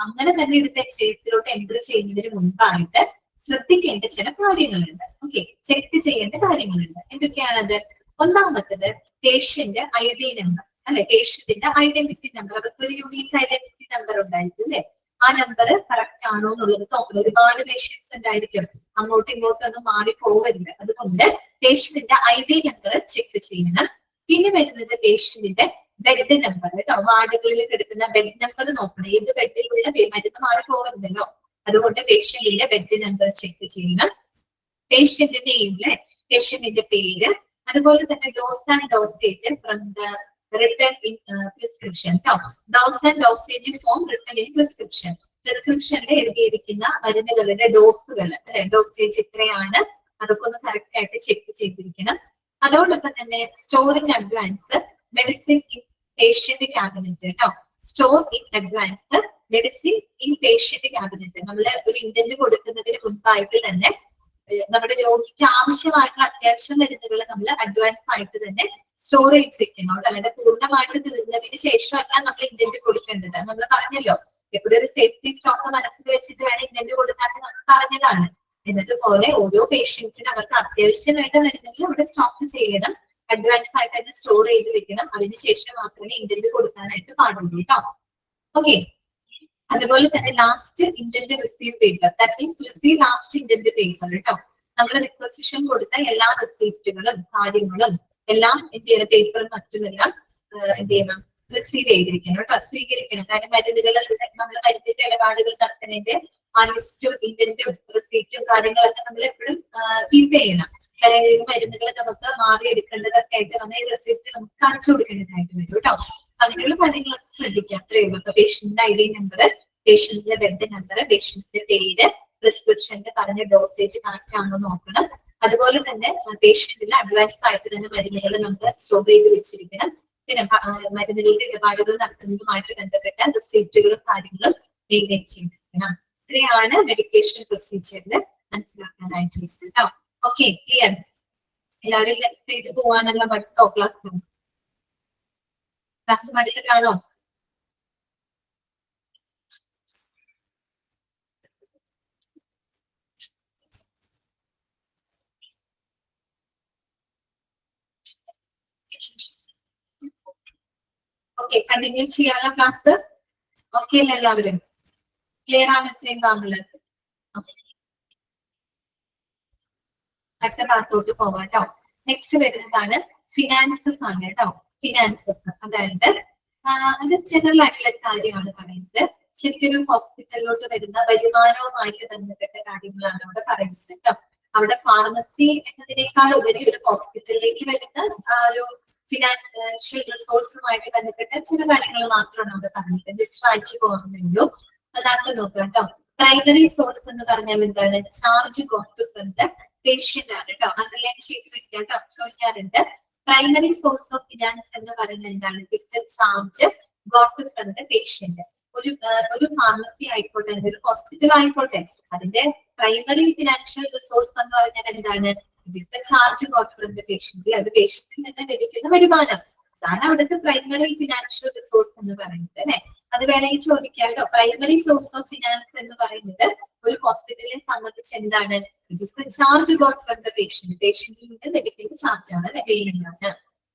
അങ്ങനെ തന്നെ എടുത്ത് HASലോട്ട് എൻ്റർ ചെയ്യുന്നതിന് മുൻപായിട്ട് ശ്രദ്ധിക്കേണ്ട ചില കാര്യങ്ങളുണ്ട്. ഓക്കെ, ചെക്ക് ചെയ്യേണ്ട കാര്യങ്ങളുണ്ട്. എന്തൊക്കെയാണത്? ഒന്നാമത്തത് പേഷ്യന്റ് ID നമ്പർ അല്ലെ, പേഷ്യന്റിന്റെ ഐഡന്റിറ്റി നമ്പർ. അവർക്ക് ഒരു യൂണീക്ക് ഐഡന്റിറ്റി നമ്പർ ഉണ്ടായിരിക്കും അല്ലെ. ആ നമ്പർ കറക്റ്റ് ആണോ എന്നുള്ളത് നോക്കണം. ഒരുപാട് പേഷ്യൻസ് ഉണ്ടായിരിക്കും, അങ്ങോട്ടും ഇങ്ങോട്ടും ഒന്നും മാറി പോകരുത്. അതുകൊണ്ട് പേഷ്യന്റിന്റെ ID നമ്പർ ചെക്ക് ചെയ്യണം. പിന്നെ വരുന്നത് പേഷ്യന്റിന്റെ ബെഡ് നമ്പർ കേട്ടോ. വാർഡുകളിൽ കിടക്കുന്ന ബെഡ് നമ്പർ നോക്കണം. ഏത് ബെഡിലുള്ള മരുന്ന് മാറി പോകരുതല്ലോ. അതുകൊണ്ട് പേഷ്യന്റിന്റെ ബെഡ് നമ്പർ ചെക്ക് ചെയ്യണം. പേഷ്യന്റ് നെയിമില് പേഷ്യന്റിന്റെ പേര്, അതുപോലെ തന്നെ dose and dosage from the written in prescription കേട്ടോ. Dose and dosage form written in prescription. പ്രിസ്ക്രിപ്ഷനിൽ എഴുതിയിരിക്കുന്ന മരുന്നുകളുടെ ഡോസുകൾ അല്ലെ, ഡോസേജ് എത്രയാണ് അതൊക്കെ ഒന്ന് കറക്റ്റ് ആയിട്ട് ചെക്ക് ചെയ്തിരിക്കണം. അതോടൊപ്പം തന്നെ store in advance medicine in patient cabinet കേട്ടോ. Store in advance medicine in patient cabinet. നമ്മൾ ഒരു ഇന്റന്റ് കൊടുക്കുന്നതിന് മുൻപായിട്ട് തന്നെ നമ്മുടെ രോഗിക്ക് ആവശ്യമായിട്ടുള്ള അത്യാവശ്യ മരുന്നുകൾ നമ്മൾ അഡ്വാൻസ് ആയിട്ട് തന്നെ സ്റ്റോർ ചെയ്ത് വെക്കണം. അല്ലാതെ പൂർണ്ണമായിട്ട് തീർന്നതിന് ശേഷമല്ല നമ്മൾ ഇന്റന്റ് കൊടുക്കേണ്ടത്. നമ്മൾ പറഞ്ഞല്ലോ, എപ്പോഴും ഒരു സേഫ്റ്റി സ്റ്റോക്ക് മനസ്സിൽ വെച്ചിട്ട് വേണം ഇന്റന്റ് കൊടുക്കാൻ നമ്മൾ പറഞ്ഞതാണ്. എന്നതുപോലെ ഓരോ പേഷ്യൻസിനും അവർക്ക് അത്യാവശ്യമായിട്ട് മരുന്നുകൾ അവിടെ സ്റ്റോക്ക് ചെയ്യണം, അഡ്വാൻസ് ആയിട്ട് തന്നെ സ്റ്റോർ ചെയ്ത് വെക്കണം. അതിനുശേഷം മാത്രമേ ഇന്റന്റ് കൊടുക്കാനായിട്ട് പാടുള്ളൂ കേട്ടോ. ഓക്കെ, അതുപോലെ തന്നെ last intent receive paper, that means receive last intent paper കേട്ടോ. നമ്മൾ റിക്വസിഷൻ കൊടുത്ത എല്ലാ റിസീപ്റ്റുകളും കാര്യങ്ങളും എല്ലാം എന്ത് ചെയ്യണം, പേപ്പറും മറ്റുമെല്ലാം എന്ത് ചെയ്യണം, റിസീവ് ചെയ്തിരിക്കണം കേട്ടോ, സ്വീകരിക്കണം. കാരണം മരുന്നുകൾ നമ്മൾ മരുന്നിന്റെ ഇടപാടുകൾ നടത്തുന്നതിന്റെ ആ ലിസ്റ്റും ഇന്റന്റും റിസീപ്റ്റും കാര്യങ്ങളൊക്കെ നമ്മൾ എപ്പോഴും കീപ്പ് ചെയ്യണം. അതായത് മരുന്നുകൾ നമുക്ക് മാറിയെടുക്കേണ്ടതൊക്കെ ആയിട്ട് വന്ന ഈ റെസിപ്റ്റ് നമുക്ക് കാണിച്ചു കൊടുക്കേണ്ടതായിട്ട് വരും കേട്ടോ. അങ്ങനെയുള്ള കാര്യങ്ങളൊക്കെ ശ്രദ്ധിക്കാം. അത്രയേ ഉള്ളൂ. പേഷ്യന്റിന്റെ ID നമ്പർ, പേഷ്യന്റിന്റെ ബെഡ് നമ്പർ, പേഷ്യന്റിന്റെ പേര്, പ്രിസ്ക്രിപ്ഷന്റെ പറഞ്ഞ ഡോസേജ് കറക്റ്റ് ആണോ നോക്കണം. അതുപോലെ തന്നെ പേഷ്യന്റിന് അഡ്വാൻസ് ആയിട്ട് തന്നെ മരുന്നുകൾ നമ്മൾ സ്റ്റോർ ചെയ്ത് വെച്ചിരിക്കണം. പിന്നെ മരുന്നുകളുടെ ഇടപാടുകൾ നടത്തുന്നതുമായിട്ട് ബന്ധപ്പെട്ട റിസീപ്റ്റുകളും കാര്യങ്ങളും മെയിൻറ്റെയിൻ ചെയ്തിരിക്കണം. ഇത്രയാണ് മെഡിക്കേഷൻ പ്രൊസീജിയറിൽ മനസ്സിലാക്കാനായിട്ട് കേട്ടോ. Okay, clear? എല്ലാവരും ലെക്ചർ ചെയ്ത് പോവാണല്ലോ. പഠിത്തോ ക്ലാസ് പഠിച്ചിട്ടാണോ? ഓക്കെ, കണ്ടിന്യൂ ചെയ്യാനോ ക്ലാസ്? ഓക്കെ അല്ലേ എല്ലാവരും? ക്ലിയർ ആണ് ഇത്രയും താങ്കള്? അടുത്ത ഭാഗത്തോട്ട് പോവാം കേട്ടോ. നെക്സ്റ്റ് വരുന്നതാണ് ഫിനാൻസസ് ആണ് കേട്ടോ. ഫിനാൻസസ് അതായത് അത് ജനറൽ ആയിട്ടുള്ള കാര്യമാണ് പറയുന്നത്. ശരിക്കും ഒരു ഹോസ്പിറ്റലിലോട്ട് വരുന്ന വരുമാനവുമായിട്ട് ബന്ധപ്പെട്ട കാര്യങ്ങളാണ് അവിടെ പറയുന്നത് കേട്ടോ. അവിടെ ഫാർമസി എന്നതിനേക്കാൾ ഉപരി ഒരു ഹോസ്പിറ്റലിലേക്ക് വരുന്ന ഒരു ഫിനാൻഷ്യൽ റിസോഴ്സുമായിട്ട് ബന്ധപ്പെട്ട ചില കാര്യങ്ങൾ മാത്രമാണ് അവിടെ പറഞ്ഞത്. ജസ്റ്റ് വായിച്ചു പോകുന്നുള്ളൂ. അതാണ്ട് നോക്കാം കേട്ടോ. പ്രൈമറി സോഴ്സ് എന്ന് പറഞ്ഞാൽ എന്താണ്? Charge got from the patient ആണ് കേട്ടോ. അണ്ടർലൈൻ ചെയ്ത് വെക്കുക കേട്ടോ, ചോദിക്കാറുണ്ട്. പ്രൈമറി സോഴ്സ് ഓഫ് ഫിനാൻസ് എന്ന് പറയുന്നത് എന്താണ്? Is the charge got from the patient. ഒരു ഫാർമസി ആയിക്കോട്ടെ, ഒരു ഹോസ്പിറ്റൽ ആയിക്കോട്ടെ, അതിന്റെ പ്രൈമറി ഫിനാൻഷ്യൽ റിസോഴ്സ് എന്ന് പറഞ്ഞാൽ എന്താണ്? Is the charge got from the patient. അത് പേഷ്യന്റിൽ നിന്ന് ലഭിക്കുന്ന വരുമാനം, അതാണ് അവിടുത്തെ പ്രൈമറി ഫിനാൻഷ്യൽ റിസോഴ്സ് എന്ന് പറയുന്നത് അല്ലെ. അത് വേണമെങ്കിൽ ചോദിക്കാം കേട്ടോ. പ്രൈമറി സോഴ്സ് ഓഫ് ഫിനാൻസ് എന്ന് പറയുന്നത് ഒരു ഹോസ്പിറ്റലിനെ സംബന്ധിച്ച് എന്താണ്? It is the charge got from the patient. പേഷ്യന്റിൽ നിന്ന് ലഭിക്കുന്ന ചാർജ് ആണ്, പേയ്മെന്റ്.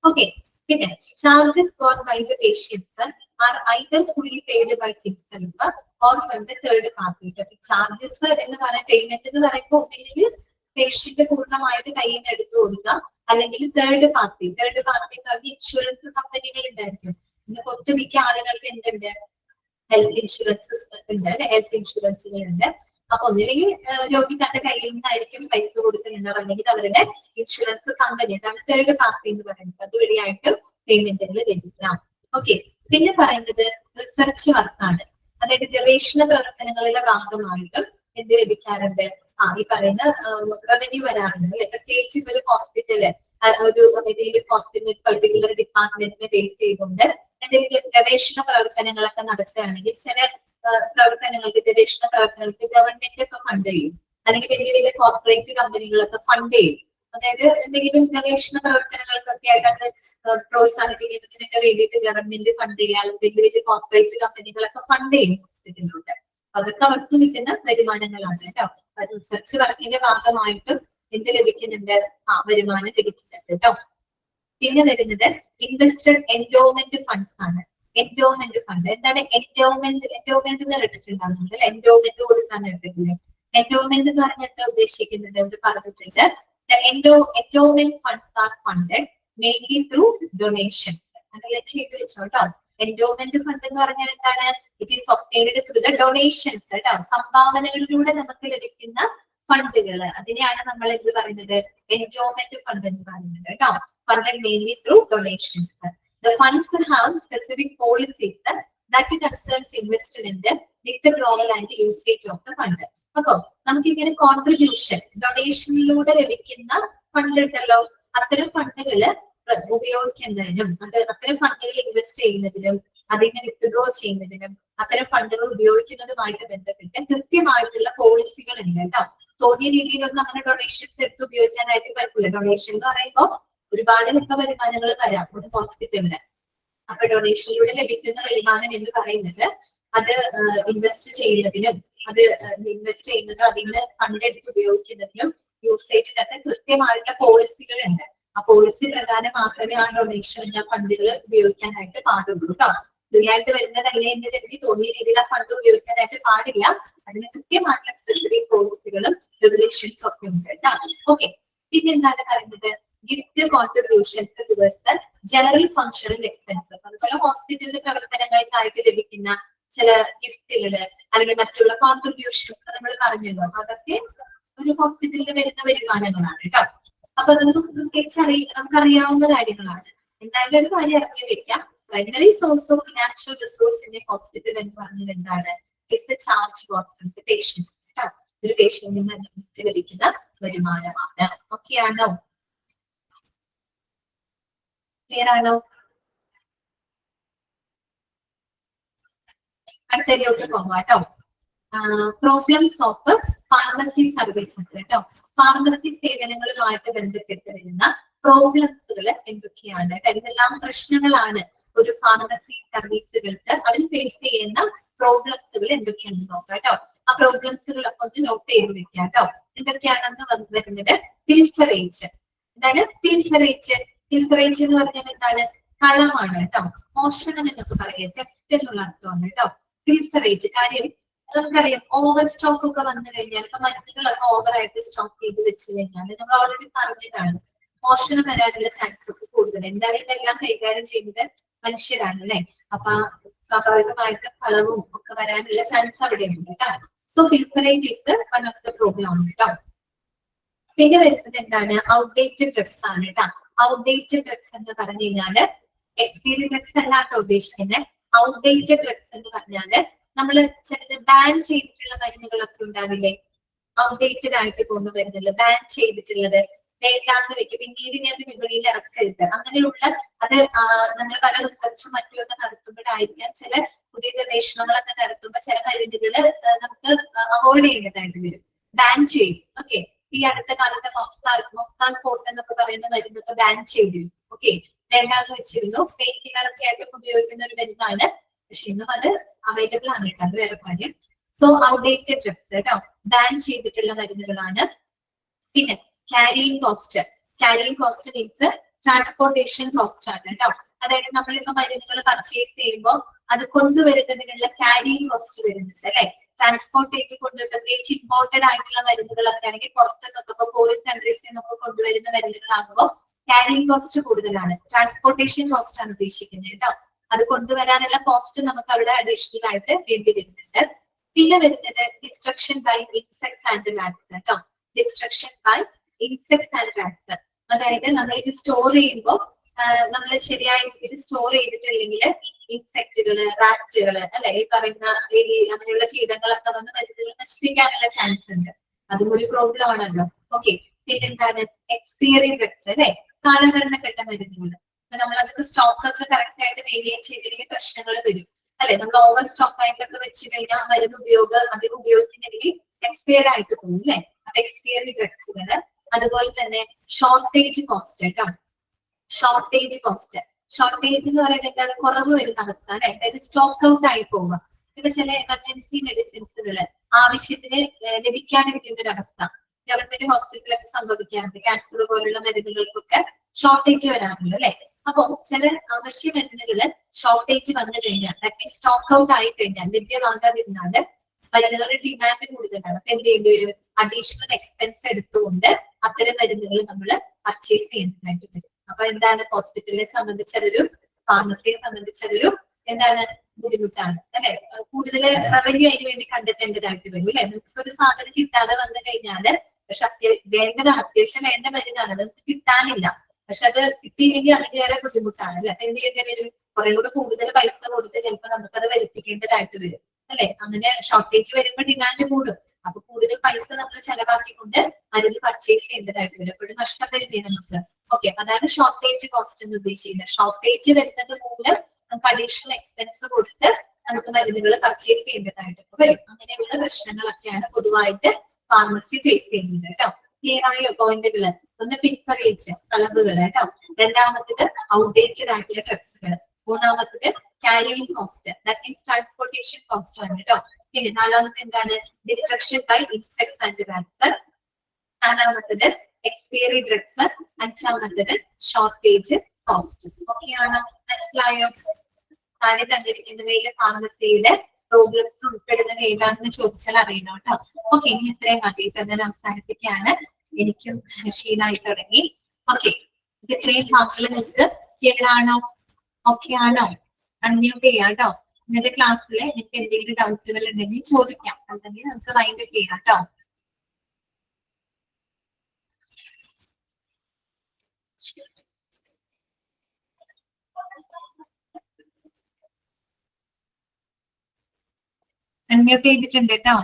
ഓക്കെ, പിന്നെ charges got by the patients are either fully paid by himself or from the third party. Charges എന്ന് പറയുന്ന പേയ്മെന്റ് എന്ന് പറയുമ്പോൾ ഒന്നെങ്കിൽ പേഷ്യന്റ് പൂർണ്ണമായിട്ട് കയ്യിൽ നിന്ന് എടുത്തു കൊടുക്കുക, അല്ലെങ്കിൽ തേർഡ് പാർട്ടി എന്ന് പറഞ്ഞാൽ ഇൻഷുറൻസ് കമ്പനികൾ ഉണ്ടായിരിക്കും. ഇന്ന് ഒട്ടുമിക്ക ആളുകൾക്ക് എന്തുണ്ട്? ഹെൽത്ത് ഇൻഷുറൻസസ് ഉണ്ട്, ഹെൽത്ത് ഇൻഷുറൻസുകൾ ഉണ്ട്. അപ്പൊ ഒന്നില്ലെങ്കിൽ രോഗി തന്റെ കയ്യിൽ നിന്നായിരിക്കും പൈസ കൊടുക്കുന്നുണ്ട്, അല്ലെങ്കിൽ അവരുടെ ഇൻഷുറൻസ് കമ്പനി, അതാണ് തേർഡ് പാർട്ടി എന്ന് പറയുന്നത്. അതുവഴിയായിട്ട് പേയ്മെന്റുകൾ ലഭിക്കാം. ഓക്കെ, പിന്നെ പറയുന്നത് റിസർച്ച് വർക്കാണ്. അതായത് ഗവേഷണ പ്രവർത്തനങ്ങളുടെ ഭാഗമായിട്ടും എന്ത് ലഭിക്കാറുണ്ട്? ഈ പറയുന്ന റവന്യൂ വരാറുണ്ട് അല്ലെ. പ്രത്യേകിച്ച് ഇപ്പൊ ഒരു ഹോസ്പിറ്റല്, ഒരു ഹോസ്പിറ്റൽ പർട്ടിക്കുലർ ഡിപ്പാർട്ട്മെന്റിനെ ബേസ് ചെയ്തുകൊണ്ട് എന്തെങ്കിലും ഗവേഷണ പ്രവർത്തനങ്ങളൊക്കെ നടത്തുകയാണെങ്കിൽ ചില പ്രവർത്തനങ്ങൾക്ക്, ഗവേഷണ പ്രവർത്തനങ്ങൾക്ക് ഗവൺമെന്റ് ഒക്കെ ഫണ്ട് ചെയ്യും, അല്ലെങ്കിൽ വലിയ വലിയ കോർപ്പറേറ്റ് കമ്പനികളൊക്കെ ഫണ്ട് ചെയ്യും. അതായത് എന്തെങ്കിലും ഗവേഷണ പ്രവർത്തനങ്ങൾക്കൊക്കെ ആയിട്ട് അത് പ്രോത്സാഹിപ്പിക്കുന്നതിനൊക്കെ വേണ്ടിയിട്ട് ഗവൺമെന്റ് ഫണ്ട് ചെയ്യാനും വലിയ വലിയ കോർപ്പറേറ്റ് കമ്പനികളൊക്കെ ഫണ്ട് ചെയ്യും ഹോസ്പിറ്റലിലൂടെ. അതൊക്കെ അവർക്ക് കിട്ടുന്ന വരുമാനങ്ങളാണ് കേട്ടോ. റിസർച്ച് വർക്കിന്റെ ഭാഗമായിട്ടും എന്ത് ലഭിക്കുന്നുണ്ട്? വരുമാനം ലഭിക്കുന്നുണ്ട് കേട്ടോ. പിന്നെ വരുന്നത് ഇൻവെസ്റ്റഡ് എൻഡോമെന്റ് ഫണ്ട്സ് ആണ്. എൻഡോമെന്റ് ഫണ്ട് എന്താണ്? എൻഡോമെന്റ് എന്ന് കേട്ടിട്ടുണ്ടാകുന്നുണ്ട്. എൻഡോമെന്റ് കൊടുക്കാൻ കേട്ടിട്ടില്ലേ? എൻഡോമെന്റ് എന്ന് പറഞ്ഞാൽ എന്താ ഉദ്ദേശിക്കുന്നത് എന്ന് പറഞ്ഞിട്ടുണ്ട്. Endowment funds R funded mainly through donations. അങ്ങനെ ചെയ്ത് വെച്ചോട്ടോ. എൻഡോമെന്റ് ഫണ്ട് എന്ന് പറഞ്ഞാൽ എന്താണ്? It is obtained through the donations കേട്ടോ. സംഭാവനകളിലൂടെ നമുക്ക് ലഭിക്കുന്ന ഫണ്ടുകൾ, അതിനെയാണ് നമ്മൾ എന്ത് പറയുന്നത്? എൻഡോമെന്റ് ഫണ്ട് എന്ന് പറയുന്നത് കേട്ടോ. Funded mainly through donations. The funds have specific policies that concerns investment, withdrawal and usage of the fund. അപ്പൊ നമുക്കിങ്ങനെ കോൺട്രിബ്യൂഷൻ, ഡൊണേഷനിലൂടെ ലഭിക്കുന്ന ഫണ്ട് ഉണ്ടല്ലോ, അത്തരം ഫണ്ടുകള് ഉപയോഗിക്കുന്നതിനും അത്തരം ഫണ്ടുകൾ ഇൻവെസ്റ്റ് ചെയ്യുന്നതിനും അതിനെ വിത്ഡ്രോ ചെയ്യുന്നതിനും അത്തരം ഫണ്ടുകൾ ഉപയോഗിക്കുന്നതുമായിട്ട് ബന്ധപ്പെട്ട് കൃത്യമായിട്ടുള്ള പോളിസികൾ ഉണ്ട് കേട്ടോ. തോന്നിയ രീതിയിലൊന്നും അങ്ങനെ ഡൊണേഷൻസ് എടുത്ത് ഉപയോഗിക്കാനായിട്ട് പറ്റില്ല. ഡൊണേഷൻ എന്ന് പറയുമ്പോൾ ഒരുപാട് വരുമാനങ്ങൾ വരാം ഒരു ഹോസ്പിറ്റലിന്. അപ്പൊ ഡൊണേഷനിലൂടെ ലഭിക്കുന്ന വരുമാനം എന്ന് പറയുന്നത് അത് ഇൻവെസ്റ്റ് ചെയ്യുന്നതിനും അതിന് ഫണ്ട് എടുത്ത് ഉപയോഗിക്കുന്നതിനും യൂസേജിനൊക്കെ കൃത്യമായിട്ടുള്ള പോളിസികൾ ഉണ്ട്. ആ പോളിസി പ്രകാരം മാത്രമേ ആ ഡൊണേഷൻ ഫണ്ടുകൾ ഉപയോഗിക്കാനായിട്ട് പാടുള്ളൂ കേട്ടോ. ഫ്രീ ആയിട്ട് വരുന്നതല്ലേ എന്ന് കരുതി തോന്നിയ രീതിയിൽ ആ ഫണ്ട് ഉപയോഗിക്കാനായിട്ട് പാടില്ല. അതിന് കൃത്യമായിട്ടുള്ള സ്പെസിഫിക് പോളിസികളും റെഗുലേഷൻസും ഒക്കെ ഉണ്ട് കേട്ടോ. ഓക്കെ, പിന്നെ എന്താണ് പറയുന്നത്? Gift contributions towards the general functional expenses. അതുപോലെ ഹോസ്പിറ്റലിന്റെ പ്രവർത്തനങ്ങൾക്കായിട്ട് ലഭിക്കുന്ന ചില ഗിഫ്റ്റുകള് അല്ലെങ്കിൽ മറ്റുള്ള കോൺട്രിബ്യൂഷൻസ് നമ്മൾ പറഞ്ഞല്ലോ, അതൊക്കെ ഒരു ഹോസ്പിറ്റലിൽ വരുന്ന വരുമാനങ്ങളാണ് കേട്ടോ. അപ്പൊ അതൊന്നും നമുക്കറിയാവുന്ന കാര്യങ്ങളാണ്. എന്തായാലും ഒരു കാര്യം അറിഞ്ഞു വെക്കാം, primary source of financial resource in A hospital എന്ന് പറഞ്ഞത് എന്താണ്? Is the charge from the patient. ഒരു പേഷ്യന്റിൽ നിന്ന് നമുക്ക് ലഭിക്കുന്ന വരുമാനമാണ്. ഓക്കെ ആണോ? ക്ലിയർ ആണോ? അടുത്തതിലോട്ട് പോകാം കേട്ടോ. പ്രോബ്ലംസ് ഓഫ് ഫാർമസി സർവീസസ് കേട്ടോ. ഫാർമസി സേവനങ്ങളുമായിട്ട് ബന്ധപ്പെട്ട് വരുന്ന പ്രോബ്ലംസുകൾ എന്തൊക്കെയാണ്? ഇതെല്ലാം പ്രശ്നങ്ങളാണ് ഒരു ഫാർമസി സർവീസുകൾക്ക് അവർ ഫേസ് ചെയ്യുന്ന പ്രോബ്ലംസുകൾ എന്തൊക്കെയാണെന്ന് നോക്കാം കേട്ടോ. ആ പ്രോബ്ലംസുകളൊക്കെ ഒന്ന് നോട്ട് ചെയ്ത് വെക്കാം കേട്ടോ. എന്തൊക്കെയാണെന്ന് വരുന്നത് പിൽഫറേജ്. എന്താണ് പിൽഫറേജ്? പിൽഫറേജ് എന്ന് പറഞ്ഞാൽ എന്താണ്? കളവാണ് കേട്ടോ. മോഷണം എന്നൊക്കെ പറയുക, തെറ്റ് എന്നുള്ള അർത്ഥമാണ് കേട്ടോ. പിൽഫറേജ് കാര്യം നമുക്കറിയാം, ഓവർ സ്റ്റോക്ക് ഒക്കെ വന്നു കഴിഞ്ഞാൽ, ഇപ്പൊ മരുന്നുകളൊക്കെ ഓവറായിട്ട് സ്റ്റോക്ക് ചെയ്ത് വെച്ച് കഴിഞ്ഞാൽ നമ്മൾ ഓൾറെഡി പറഞ്ഞതാണ് മോഷണം വരാനുള്ള ചാൻസ് ഒക്കെ കൂടുതൽ. എന്തായാലും ഇതെല്ലാം കൈകാര്യം ചെയ്യുന്നത് മനുഷ്യരാണ് അല്ലെ. അപ്പൊ സ്വാഭാവികമായിട്ടും കളവും ഒക്കെ വരാനുള്ള ചാൻസ് അവിടെയുണ്ട് കേട്ടോ. So പിൽഫറേജ് is one of the problem കേട്ടോ. പിന്നെ വരുന്നത് എന്താണ്? ഔട്ട്ഡേറ്റഡ് ഡ്രഗ്സ് ആണ് കേട്ടോ. ഔട്ട്ഡേറ്റഡ് ഡ്രഗ്സ് എന്ന് പറഞ്ഞു കഴിഞ്ഞാല് എക്സ്പീരിയൻ ഡ്രഗ്സ് അല്ലാട്ടോ ഉദ്ദേശിക്കുന്നത്. ഔട്ട്ഡേറ്റഡ് ഡ്രഗ്സ് എന്ന് പറഞ്ഞാല് നമ്മള് ചിലത് ബാൻ ചെയ്തിട്ടുള്ള മരുന്നുകളൊക്കെ ഉണ്ടാവില്ലേ, ഔട്ട്ഡേറ്റഡ് ആയിട്ട് പോകുന്ന മരുന്നുകൾ ബാൻ ചെയ്തിട്ടുള്ളത് വേണ്ടാന്ന് വെക്കും, പിന്നീട് ഇനി അത് വിപണിയിൽ ഇറക്കരുത്, അങ്ങനെയുള്ള അത് നമ്മൾ പല റിസർച്ചും മറ്റുമൊക്കെ നടത്തുമ്പോഴായിരിക്കാം ചില പുതിയ ഗവേഷണങ്ങളൊക്കെ നടത്തുമ്പോൾ ചില മരുന്നുകള് നമുക്ക് അവോയ്ഡ് ചെയ്യേണ്ടതായിട്ട് വരും, ബാൻ ചെയ്യും. ഓക്കെ, ഈ അടുത്ത കാലത്ത് മൊക്താൻ ഫോർട്ട് എന്നൊക്കെ പറയുന്ന മരുന്നൊക്കെ ബാൻ ചെയ്തിരുന്നു. ഓക്കെ, വേണ്ടാന്ന് വെച്ചിരുന്നു. പെയിൻ കില്ലറൊക്കെ ആയിട്ട് ഉപയോഗിക്കുന്ന ഒരു മരുന്നാണ്, പക്ഷെ ഇന്നും അത് അവൈലബിൾ ആണ് കേട്ടോ, അത് വേറെ കാര്യം. സോ ഔട്ട്ഡേറ്റഡ് ഡ്രഗ്സ് കേട്ടോ, ബാൻ ചെയ്തിട്ടുള്ള മരുന്നുകളാണ്. പിന്നെ carrying cost. Carrying cost means transportation cost ആണ് കേട്ടോ. അതായത് നമ്മളിപ്പോ മരുന്നുകൾ പർച്ചേസ് ചെയ്യുമ്പോൾ അത് കൊണ്ടുവരുന്നതിനുള്ള ക്യാരിയിങ് കോസ്റ്റ് വരുന്നുണ്ട് അല്ലെ. ട്രാൻസ്പോർട്ട് ചെയ്ത് പ്രത്യേകിച്ച് ഇമ്പോർട്ടഡ് ആയിട്ടുള്ള മരുന്നുകളൊക്കെ ആണെങ്കിൽ പുറത്തു നിന്നൊക്കെ ഫോറിൻ കൺട്രീസിൽ നിന്നൊക്കെ കൊണ്ടുവരുന്ന മരുന്നുകളാകുമ്പോൾ ക്യാരിയിങ് കോസ്റ്റ് കൂടുതലാണ്. ട്രാൻസ്പോർട്ടേഷൻ കോസ്റ്റ് ആണ് ഉദ്ദേശിക്കുന്നത് കേട്ടോ. അത് കൊണ്ടുവരാനുള്ള കോസ്റ്റ് നമുക്ക് അവിടെ അഡീഷണൽ ആയിട്ട് വേണ്ടി വരുന്നുണ്ട്. പിന്നെ വരുന്നത് destruction by insects and rats കേട്ടോ. Destruction by insects and rats, അതായത് നമ്മൾ ഇത് സ്റ്റോർ ചെയ്യുമ്പോൾ നമ്മൾ ശരിയായ രീതിയിൽ സ്റ്റോർ ചെയ്തിട്ടില്ലെങ്കിൽ ഇൻസെക്റ്റുകള്, റാറ്റുകള് അല്ലെ, ഈ പറയുന്ന അങ്ങനെയുള്ള കീടങ്ങളൊക്കെ വന്ന് മരുന്നുകൾ നശിപ്പിക്കാനുള്ള ചാൻസ് ഉണ്ട്. അതും ഒരു പ്രോബ്ലം ആണല്ലോ. ഓക്കെ, പിന്നെന്താണ് എക്സ്പയറി ഡ്രഗ്സ് അല്ലെ, കാലഹരണപ്പെട്ട മരുന്നുകൾ. നമ്മൾ അതിന്റെ സ്റ്റോക്ക് ഒക്കെ കറക്റ്റ് ആയിട്ട് മെയിൻറ്റെയിൻ ചെയ്തില്ലെങ്കിൽ പ്രശ്നങ്ങൾ വരും അല്ലെ. നമ്മൾ ഓവർ സ്റ്റോക്ക് ആയിട്ടൊക്കെ വെച്ച് കഴിഞ്ഞാൽ മരുന്ന് അധികം ഉപയോഗിക്കുന്നെങ്കിൽ എക്സ്പയർഡ് ആയിട്ട് പോകും അല്ലെ. അപ്പൊ എക്സ്പയറി ഡ്രഗ്സുകള്, അതുപോലെ തന്നെ ഷോർട്ടേജ് കോസ്റ്റ് കേട്ടോ. ഷോർട്ടേജ് കോസ്റ്റ്, ഷോർട്ടേജ് എന്ന് പറയുന്നത് എന്താണ്? കുറവ് വരുന്ന അവസ്ഥ അല്ലെ, അതായത് സ്റ്റോക്ക് ഔട്ട് ആയി പോവുക. ഇപ്പൊ ചില എമർജൻസി മെഡിസിൻസുകള് ആവശ്യത്തിന് ലഭിക്കാതിരിക്കുന്ന ഒരു അവസ്ഥ ഗവൺമെന്റ് ഹോസ്പിറ്റലൊക്കെ സംഭവിക്കാറുണ്ട്. ക്യാൻസർ പോലുള്ള മരുന്നുകൾക്കൊക്കെ ഷോർട്ടേജ് വരാറുണ്ട് അല്ലെ. അപ്പൊ ചില അവശ്യ മരുന്നുകള് ഷോർട്ടേജ് വന്നു കഴിഞ്ഞാൽ, ദാറ്റ് മീൻസ് സ്റ്റോക്ക് ഔട്ട് ആയി കഴിഞ്ഞാൽ, ലഭ്യമാകാതിരുന്നാല് മരുന്നുകളുടെ ഡിമാൻഡ് കൂടുതലാണ്. അപ്പൊ എന്ത് ചെയ്യേണ്ടി വരും? അഡീഷണൽ എക്സ്പെൻസ് എടുത്തുകൊണ്ട് അത്തരം മരുന്നുകൾ നമ്മൾ പർച്ചേസ് ചെയ്യേണ്ടതായിട്ട് വരും. അപ്പൊ എന്താണ്? ഹോസ്പിറ്റലിനെ സംബന്ധിച്ചതൊരു, ഫാർമസിയെ സംബന്ധിച്ചതൊരു എന്താണ്? ബുദ്ധിമുട്ടാണ് അല്ലെ. കൂടുതൽ റവന്യൂ അതിന് വേണ്ടി കണ്ടെത്തേണ്ടതായിട്ട് വരും അല്ലെ. നമുക്ക് ഒരു സാധനം കിട്ടാതെ വന്നു കഴിഞ്ഞാല്, പക്ഷെ വേണ്ടതാണ്, അത്യാവശ്യം വേണ്ട മരുന്നാണ്, അത് നമുക്ക് കിട്ടാനില്ല. പക്ഷെ അത് കിട്ടിയില്ലെങ്കിൽ അതിലേറെ ബുദ്ധിമുട്ടാണ് അല്ലെ. അപ്പൊ എന്ത് ചെയ്യേണ്ടി വരും? കുറെ കൂടെ കൂടുതൽ പൈസ കൊടുത്ത് ചിലപ്പോൾ നമുക്കത് വരുത്തിക്കേണ്ടതായിട്ട് വരും അല്ലെ. അങ്ങനെ ഷോർട്ടേജ് വരുമ്പോൾ ഡിമാൻഡ് കൂടും. അപ്പൊ കൂടുതൽ പൈസ നമ്മൾ ചെലവാക്കിക്കൊണ്ട് മരുന്ന് പർച്ചേസ് ചെയ്യേണ്ടതായിട്ട് വരും. അപ്പോഴും നഷ്ടം വരില്ലേ നമുക്ക്. ഓക്കെ, അതാണ് ഷോർട്ടേജ് കോസ്റ്റ് എന്ന് ഉദ്ദേശിക്കുന്നത്. ഷോർട്ടേജ് വരുന്നത് മൂലം നമുക്ക് അഡീഷണൽ എക്സ്പെൻസ് കൊടുത്ത് നമുക്ക് മരുന്നുകൾ പർച്ചേസ് ചെയ്യേണ്ടതായിട്ട് വരും. അങ്ങനെയുള്ള പ്രശ്നങ്ങളൊക്കെയാണ് പൊതുവായിട്ട് ഫാർമസി ഫേസ് ചെയ്യുന്നത് കേട്ടോ. ക്ലിയർ ആയോ പോയിന്റുകള്? ഒന്ന് പിൽഫറേജ്, കളവുകൾ കേട്ടോ. രണ്ടാമത്തേത് ഔട്ട്ഡേറ്റഡ് ആയിട്ടുള്ള ഡ്രഗ്സുകൾ. മൂന്നാമത്തേത് carrying cost, that means transportation cost ആണ് കേട്ടോ. പിന്നെ നാലാമത്തെ എന്താണ്? Destruction by insects and rats. നാലാമത്തേത് എക്സ്പയറി ഡ്രഗ്സ്. അഞ്ചാമത്തേത് ഷോർട്ടേജ് കോസ്റ്റ്. ഓക്കെയാണോ? മനസ്സിലായോ? താഴെ തന്നിരിക്കുന്നവയിൽ ഫാർമസിയുടെ പ്രോബ്ലംസ് ഉൾപ്പെടുന്നത് ഏതാണെന്ന് ചോദിച്ചാൽ അറിയണം കേട്ടോ. ഓക്കെ, ഇനി ഇത്രയും മതി. തന്നെ അവസാനിപ്പിക്കുകയാണ്. എനിക്കും ക്ഷീണമായി തുടങ്ങി. ഓക്കെ, ഇത്രയും ഭാഗങ്ങൾ നിങ്ങൾക്ക് ക്ലിയർ ആണോ? ഓക്കെ ആണോ? അൺമ്യൂട്ട് ചെയ്യാം കേട്ടോ. ഇന്നത്തെ ക്ലാസ്സിൽ എനിക്ക് എന്തെങ്കിലും ഡൗട്ടുകൾ ഉണ്ടെങ്കിൽ ചോദിക്കാം, അല്ലെങ്കിൽ നമുക്ക് വൈൻഡ് ചെയ്യാം കേട്ടോ. അൺമ്യൂട്ട് ചെയ്തിട്ടുണ്ട് കേട്ടോ.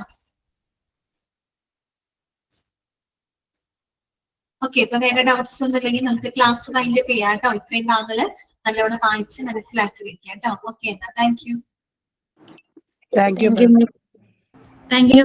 ഓക്കെ, ഇപ്പൊ വേറെ ഡൗട്ട്സ് ഒന്നും ഇല്ലെങ്കിൽ നമുക്ക് ക്ലാസ് വൈൻഡ് ചെയ്യാം കേട്ടോ. ഇത്രയും ഭാഗങ്ങള് നല്ലോണം വായിച്ച് മനസ്സിലാക്കി വെക്കാം കേട്ടോ. ഓക്കെ, എന്നാ താങ്ക് യു. Thank you.